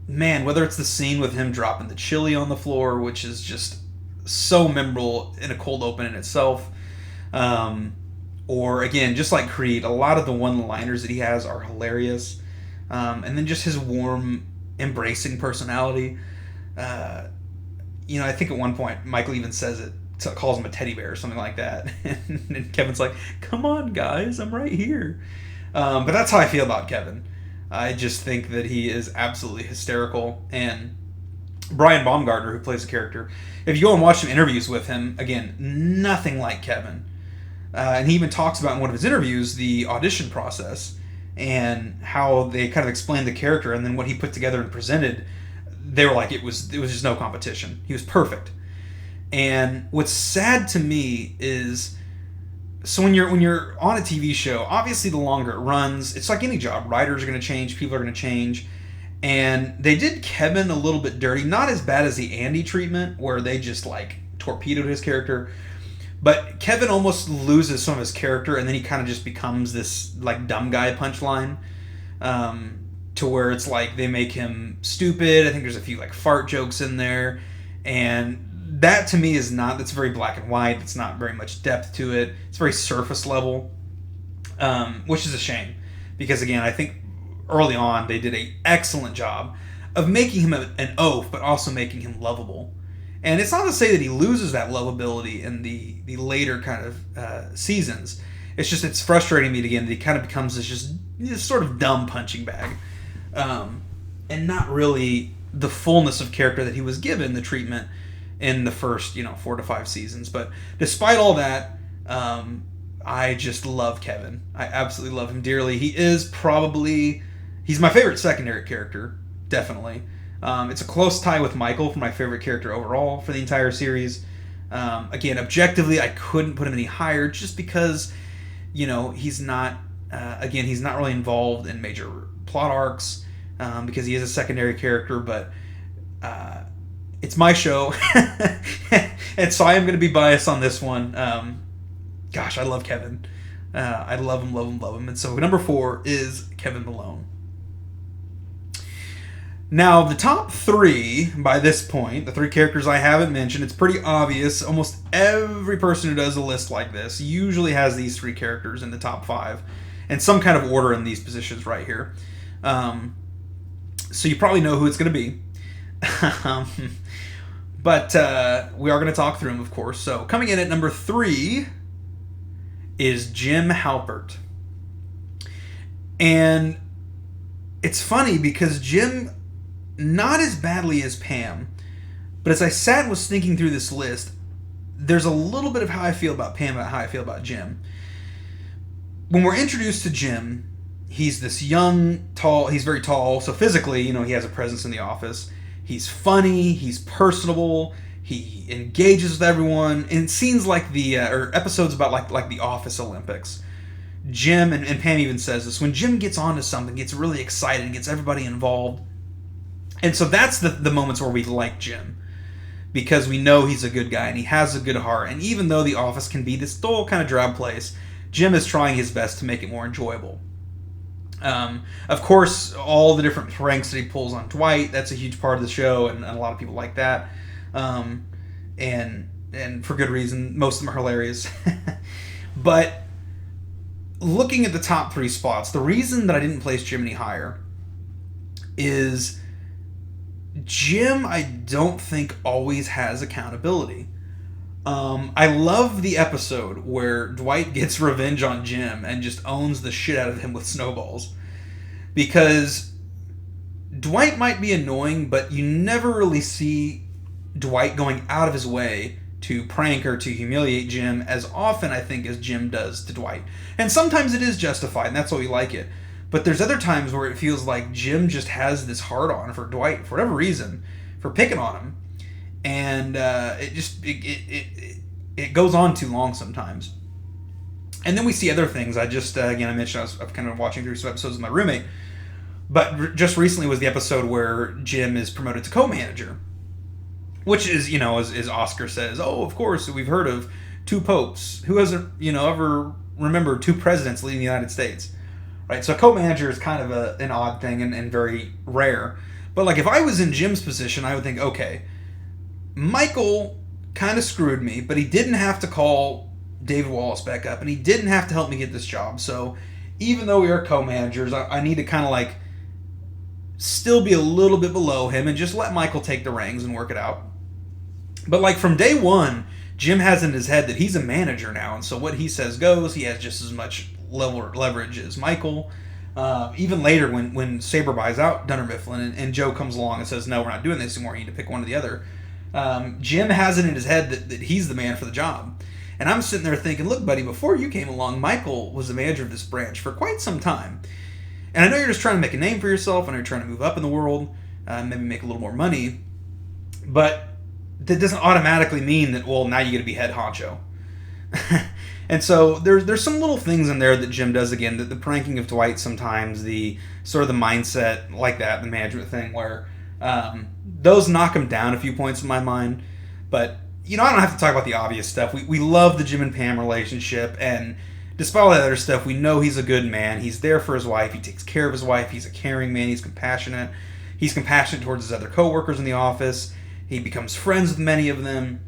man, whether it's the scene with him dropping the chili on the floor, which is just so memorable in a cold open in itself, or, again, just like Creed, a lot of the one-liners that he has are hilarious. And then just his warm, embracing personality. I think at one point, Michael even says it, calls him a teddy bear or something like that. And Kevin's like, come on, guys, I'm right here. But that's how I feel about Kevin. I just think that he is absolutely hysterical. And Brian Baumgartner, who plays the character, if you go and watch some interviews with him, again, nothing like Kevin. And he even talks about in one of his interviews the audition process and how they kind of explained the character, and then what he put together and presented. They were like, it was just no competition. He was perfect. And what's sad to me is, so when you're on a TV show, obviously the longer it runs, it's like any job. Writers are going to change, people are going to change, and they did Kevin a little bit dirty. Not as bad as the Andy treatment, where they just like torpedoed his character, but Kevin almost loses some of his character, and then he kind of just becomes this like dumb guy punchline, to where it's like they make him stupid. I think there's a few like fart jokes in there, and that to me that's very black and white. It's not very much depth to it. It's very surface level, which is a shame, because again, I think early on they did an excellent job of making him an oaf, but also making him lovable. And it's not to say that he loses that lovability in the later kind of seasons. It's frustrating me again that he kind of becomes this sort of dumb punching bag, and not really the fullness of character that he was given the treatment in the first 4 to 5 seasons. But despite all that, I just love Kevin. I absolutely love him dearly. He's my favorite secondary character, definitely. It's a close tie with Michael for my favorite character overall for the entire series. Again, objectively, I couldn't put him any higher just because, he's not really involved in major plot arcs, because he is a secondary character, but it's my show, and so I am going to be biased on this one. Gosh, I love Kevin. I love him. And so number 4 is Kevin Malone. Now, the top 3, by this point, the 3 characters I haven't mentioned, it's pretty obvious. Almost every person who does a list like this usually has these 3 characters in the top 5, and some kind of order in these positions right here. So you probably know who it's going to be. But we are going to talk through them, of course. So coming in at number 3 is Jim Halpert. And it's funny because Jim, not as badly as Pam, but as I sat and was thinking through this list, there's a little bit of how I feel about Pam and how I feel about Jim. When we're introduced to Jim, he's this young, tall, he's very tall, so physically, he has a presence in the office. He's funny, he's personable, he engages with everyone, and it seems like or episodes about like the Office Olympics. Jim, and Pam even says this, when Jim gets onto something, gets really excited, gets everybody involved. And so that's the moments where we like Jim, because we know he's a good guy and he has a good heart. And even though the office can be this dull kind of drab place, Jim is trying his best to make it more enjoyable. Of course, all the different pranks that he pulls on Dwight, that's a huge part of the show, and a lot of people like that. And for good reason. Most of them are hilarious. But looking at the top 3 spots, the reason that I didn't place Jim any higher is Jim, I don't think, always has accountability. I love the episode where Dwight gets revenge on Jim and just owns the shit out of him with snowballs. Because Dwight might be annoying, but you never really see Dwight going out of his way to prank or to humiliate Jim as often, I think, as Jim does to Dwight. And sometimes it is justified, and that's why we like it. But there's other times where it feels like Jim just has this hard-on for Dwight, for whatever reason, for picking on him. And it goes on too long sometimes. And then we see other things. I mentioned I was kind of watching through some episodes with my roommate. But just recently was the episode where Jim is promoted to co-manager. Which is, as Oscar says, oh, of course, we've heard of 2 popes. Who hasn't, ever remembered 2 presidents leading the United States? Right? So co-manager is kind of an odd thing and very rare. But like if I was in Jim's position, I would think, okay, Michael kind of screwed me, but he didn't have to call David Wallace back up, and he didn't have to help me get this job. So even though we are co-managers, I need to kind of like still be a little bit below him and just let Michael take the reins and work it out. But like from day one, Jim has in his head that he's a manager now, and so what he says goes. He has just as much leverage as Michael. Even later when Sabre buys out Dunder Mifflin and Joe comes along and says, no, we're not doing this anymore, you need to pick one or the other. Jim has it in his head that he's the man for the job. And I'm sitting there thinking, look, buddy, before you came along, Michael was the manager of this branch for quite some time. And I know you're just trying to make a name for yourself. I know you're trying to move up in the world, maybe make a little more money. But that doesn't automatically mean that, well, now you get to be head honcho. And so there's some little things in there that Jim does again, the pranking of Dwight sometimes, the sort of the mindset like that, the management thing, where those knock him down a few points in my mind. But, I don't have to talk about the obvious stuff. We love the Jim and Pam relationship, and despite all that other stuff, we know he's a good man. He's there for his wife. He takes care of his wife. He's a caring man. He's compassionate. He's compassionate towards his other coworkers in the office. He becomes friends with many of them.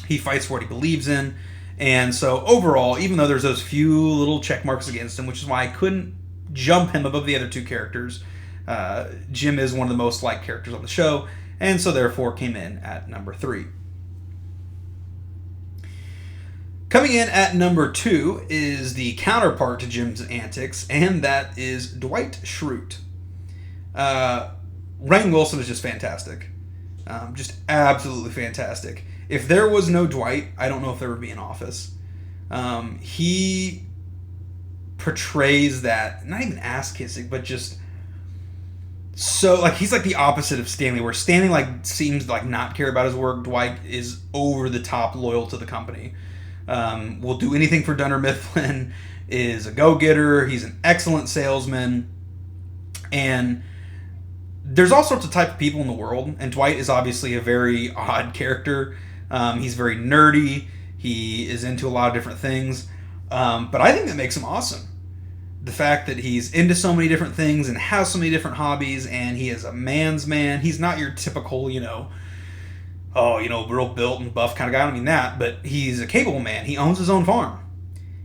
He fights for what he believes in. And so overall, even though there's those few little check marks against him, which is why I couldn't jump him above the other 2 characters, Jim is one of the most liked characters on the show, and so therefore came in at number 3. Coming in at number 2 is the counterpart to Jim's antics, and that is Dwight Schrute. Rainn Wilson is just fantastic. Just absolutely fantastic. If there was no Dwight, I don't know if there would be an Office. He portrays that, not even ass-kissing, but just so, like, he's like the opposite of Stanley, where Stanley, like, seems to, like, not care about his work. Dwight is over the top loyal to the company. Will do anything for Dunder Mifflin, is a go-getter, he's an excellent salesman, and there's all sorts of type of people in the world, and Dwight is obviously a very odd character. He's very nerdy, he is into a lot of different things, but I think that makes him awesome. The fact that he's into so many different things and has so many different hobbies, and he is a man's man. He's not your typical, real built and buff kind of guy. I don't mean that, but he's a capable man. He owns his own farm.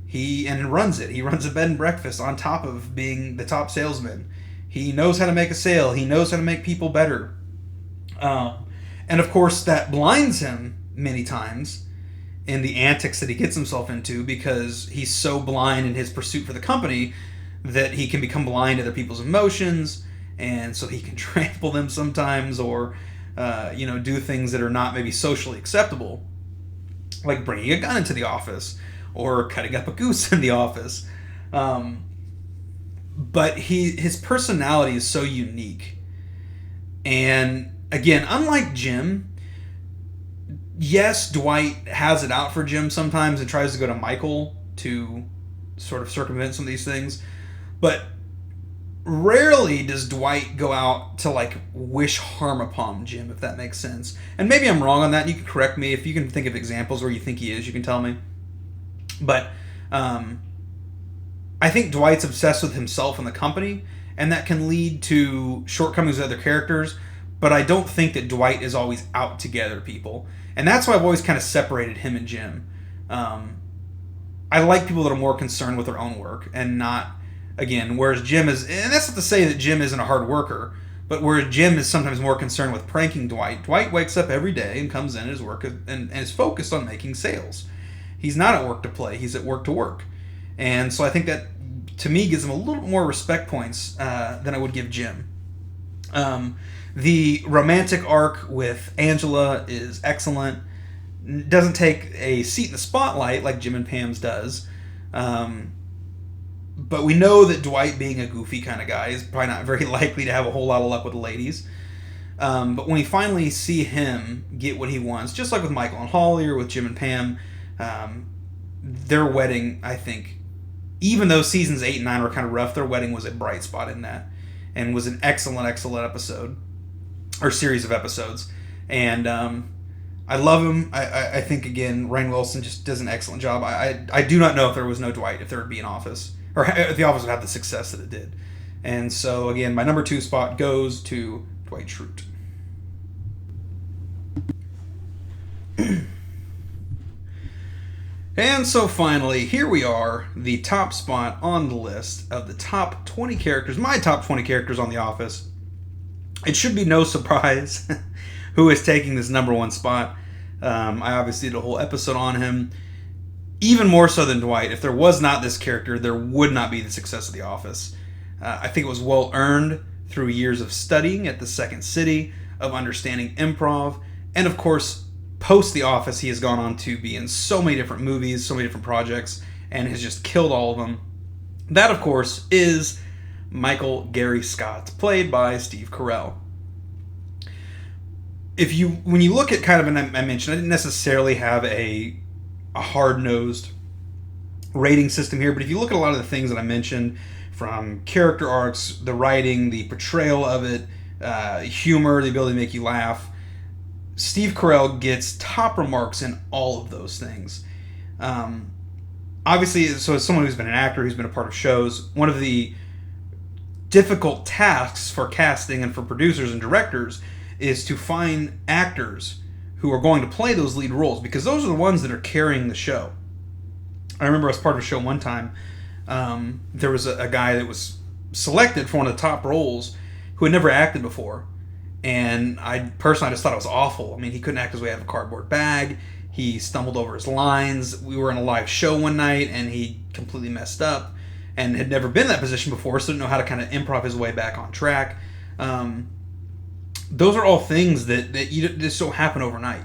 He runs it. He runs a bed and breakfast on top of being the top salesman. He knows how to make a sale. He knows how to make people better. And of course, that blinds him many times in the antics that he gets himself into, because he's so blind in his pursuit for the company that he can become blind to other people's emotions, and so he can trample them sometimes, or do things that are not maybe socially acceptable, like bringing a gun into the office or cutting up a goose in the office. But his personality is so unique. And again, unlike Jim, yes, Dwight has it out for Jim sometimes and tries to go to Michael to sort of circumvent some of these things. But rarely does Dwight go out to like wish harm upon Jim, if that makes sense. And maybe I'm wrong on that. You can correct me if you can think of examples where you think he is. You can tell me. But I think Dwight's obsessed with himself and the company, and that can lead to shortcomings with other characters. But I don't think that Dwight is always out to gather people, and that's why I've always kind of separated him and Jim. I like people that are more concerned with their own work and not. Again, whereas Jim is, and that's not to say that Jim isn't a hard worker, but whereas Jim is sometimes more concerned with pranking Dwight. Dwight wakes up every day and comes in his work and is focused on making sales. He's not at work to play, he's at work to work. And so I think that, to me, gives him a little bit more respect points than I would give Jim. The romantic arc with Angela is excellent. Doesn't take a seat in the spotlight like Jim and Pam's does. But we know that Dwight, being a goofy kind of guy, is probably not very likely to have a whole lot of luck with the ladies. But when we finally see him get what he wants, just like with Michael and Holly or with Jim and Pam, their wedding, I think, even though seasons 8 and 9 were kind of rough, their wedding was a bright spot in that. And was an excellent, excellent episode. Or series of episodes. And I love him. I think, again, Rainn Wilson just does an excellent job. I do not know if there was no Dwight, if there would be an Office. Or if The Office would have the success that it did. And so, again, my number 2 spot goes to Dwight Schrute. And so finally, here we are, the top spot on the list of the top 20 characters, my top 20 characters on The Office. It should be no surprise who is taking this number 1 spot. I obviously did a whole episode on him. Even more so than Dwight. If there was not this character, there would not be the success of The Office. I think it was well earned through years of studying at the Second City, of understanding improv, and of course, post The Office, he has gone on to be in so many different movies, so many different projects, and has just killed all of them. That, of course, is Michael Gary Scott, played by Steve Carell. When you look at kind of, and I mentioned, I didn't necessarily have a hard-nosed rating system here, but if you look at a lot of the things that I mentioned, from character arcs, the writing, the portrayal of it, humor, the ability to make you laugh, Steve Carell gets top remarks in all of those things. Obviously, so as someone who's been an actor, who's been a part of shows, one of the difficult tasks for casting and for producers and directors is to find actors who are going to play those lead roles, because those are the ones that are carrying the show. I remember as part of a show one time, there was a guy that was selected for one of the top roles who had never acted before. And I personally just thought it was awful. I mean, he couldn't act his way out of a cardboard bag. He stumbled over his lines. We were in a live show one night, and he completely messed up and had never been in that position before, so didn't know how to kind of improv his way back on track. Those are all things that just don't happen overnight.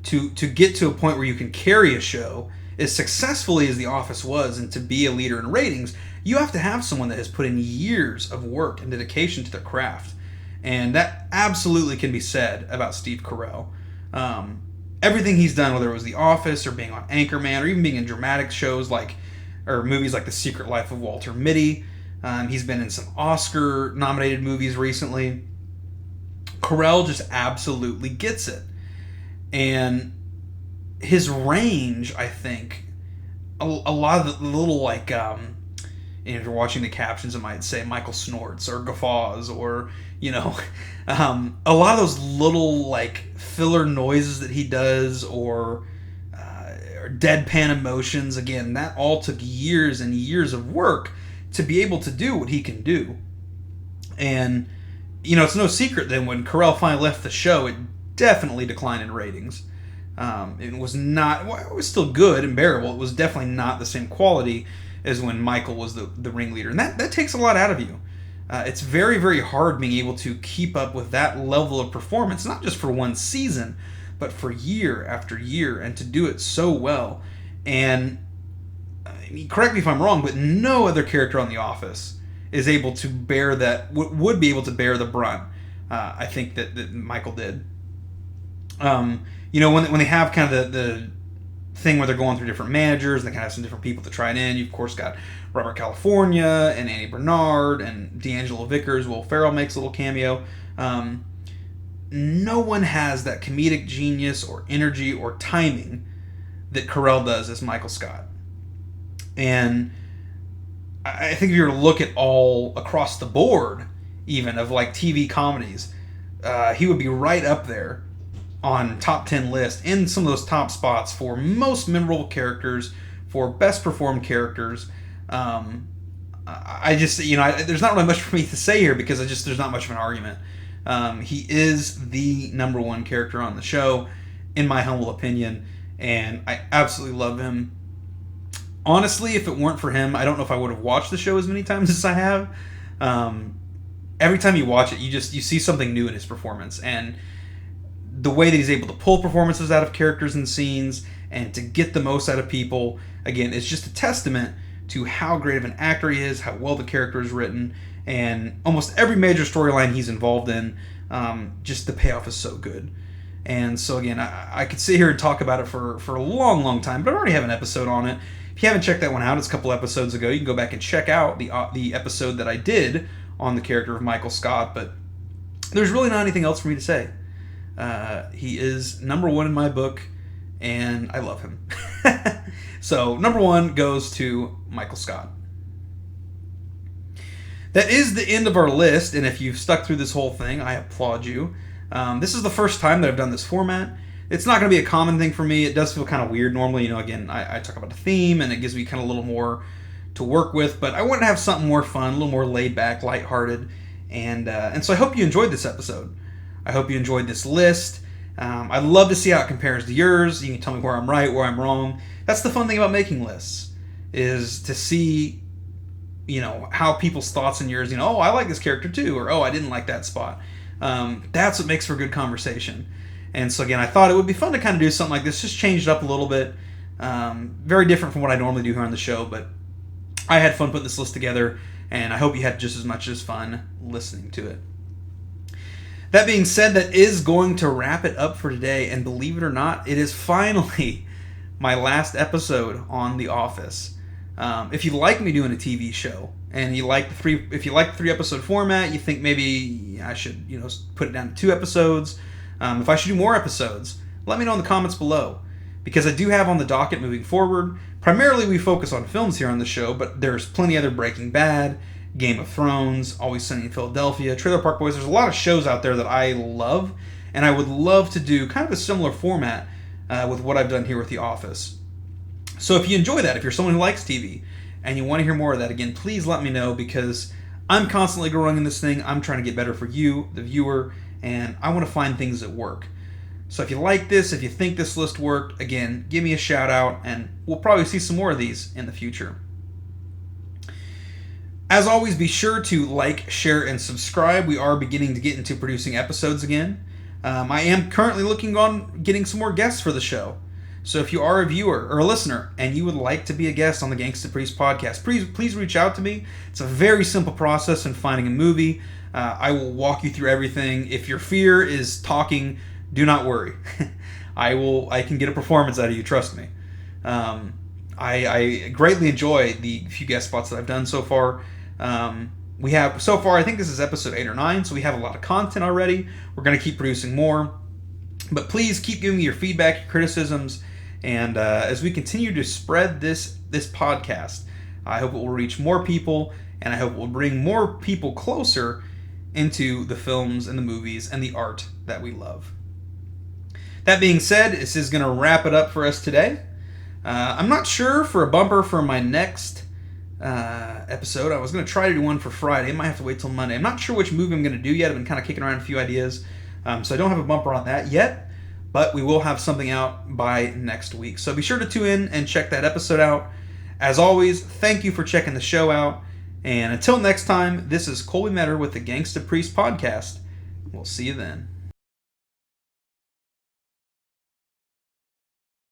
To get to a point where you can carry a show as successfully as The Office was, and to be a leader in ratings, you have to have someone that has put in years of work and dedication to their craft. And that absolutely can be said about Steve Carell. Everything he's done, whether it was The Office or being on Anchorman or even being in dramatic shows or movies like The Secret Life of Walter Mitty. He's been in some Oscar-nominated movies recently. Carell just absolutely gets it. And his range, I think, a lot of the little, if you're watching the captions, it might say Michael snorts or guffaws or, a lot of those little, filler noises that he does or deadpan emotions. Again, that all took years and years of work to be able to do what he can do. And, it's no secret that when Carell finally left the show, it definitely declined in ratings. It was still good and bearable. It was definitely not the same quality as when Michael was the ringleader. And that takes a lot out of you. It's very, very hard being able to keep up with that level of performance, not just for one season, but for year after year, and to do it so well. And correct me if I'm wrong, but no other character on The Office is able to bear that, would be able to bear the brunt. I think that Michael did. When they have kind of thing where they're going through different managers and they kind of have some different people to try it in. You've, of course, got Robert California and Annie Bernard and D'Angelo Vickers. Will Ferrell makes a little cameo. No one has that comedic genius or energy or timing that Carell does as Michael Scott. And I think if you were to look at all across the board, even of like TV comedies, he would be right up there on top 10 list in some of those top spots for most memorable characters, for best performed characters. I just, there's not really much for me to say here because there's not much of an argument. He is the number one character on the show, in my humble opinion, and I absolutely love him. Honestly, if it weren't for him, I don't know if I would have watched the show as many times as I have. Every time you watch it, you see something new in his performance, and the way that he's able to pull performances out of characters and scenes and to get the most out of people, again, it's just a testament to how great of an actor he is, how well the character is written, and almost every major storyline he's involved in, just the payoff is so good. And so again, I could sit here and talk about it for a long, long time, but I already have an episode on it. If you haven't checked that one out, it's a couple episodes ago. You can go back and check out the episode that I did on the character of Michael Scott, but there's really not anything else for me to say. He is number one in my book, and I love him. So, number one goes to Michael Scott. That is the end of our list, and if you've stuck through this whole thing, I applaud you. This is the first time that I've done this format. It's not going to be a common thing for me. It does feel kind of weird normally. Again, I talk about a theme, and it gives me kind of a little more to work with, but I want to have something more fun, a little more laid back, lighthearted, and so I hope you enjoyed this episode. I hope you enjoyed this list. I'd love to see how it compares to yours. You can tell me where I'm right, where I'm wrong. That's the fun thing about making lists, is to see, how people's thoughts and yours, oh, I like this character too, or oh, I didn't like that spot. That's what makes for good conversation. And so again, I thought it would be fun to kind of do something like this, just change it up a little bit. Very different from what I normally do here on the show, but I had fun putting this list together, and I hope you had just as much as fun listening to it. That being said, that is going to wrap it up for today, and believe it or not, it is finally my last episode on The Office. If you like me doing a TV show, and if you like the 3-episode format, you think maybe I should, put it down to 2 episodes. If I should do more episodes, let me know in the comments below, because I do have on the docket moving forward. Primarily, we focus on films here on the show, but there's plenty other Breaking Bad, Game of Thrones, Always Sunny in Philadelphia, Trailer Park Boys. There's a lot of shows out there that I love, and I would love to do kind of a similar format with what I've done here with The Office. So if you enjoy that, if you're someone who likes TV and you want to hear more of that, again, please let me know, because I'm constantly growing in this thing. I'm trying to get better for you, the viewer, and I want to find things that work. So if you like this, if you think this list worked, again, give me a shout out, and we'll probably see some more of these in the future. As always, be sure to like, share, and subscribe. We are beginning to get into producing episodes again. I am currently looking on getting some more guests for the show. So if you are a viewer or a listener and you would like to be a guest on the GangstaPriest podcast, please reach out to me. It's a very simple process in finding a movie. I will walk you through everything. If your fear is talking, do not worry. I can get a performance out of you, trust me. I greatly enjoy the few guest spots that I've done so far. We have, so far, I think this is episode 8 or 9, so we have a lot of content already. We're going to keep producing more. But please keep giving me your feedback, your criticisms, and as we continue to spread this podcast, I hope it will reach more people, and I hope it will bring more people closer into the films and the movies and the art that we love. That being said, this is going to wrap it up for us today. I'm not sure for a bumper for my next episode. I was going to try to do one for Friday. I might have to wait till Monday. I'm not sure which movie I'm going to do yet. I've been kind of kicking around a few ideas. So I don't have a bumper on that yet, but we will have something out by next week. So be sure to tune in and check that episode out. As always, thank you for checking the show out. And until next time, this is Colby Metter with the GangstaPriest podcast. We'll see you then.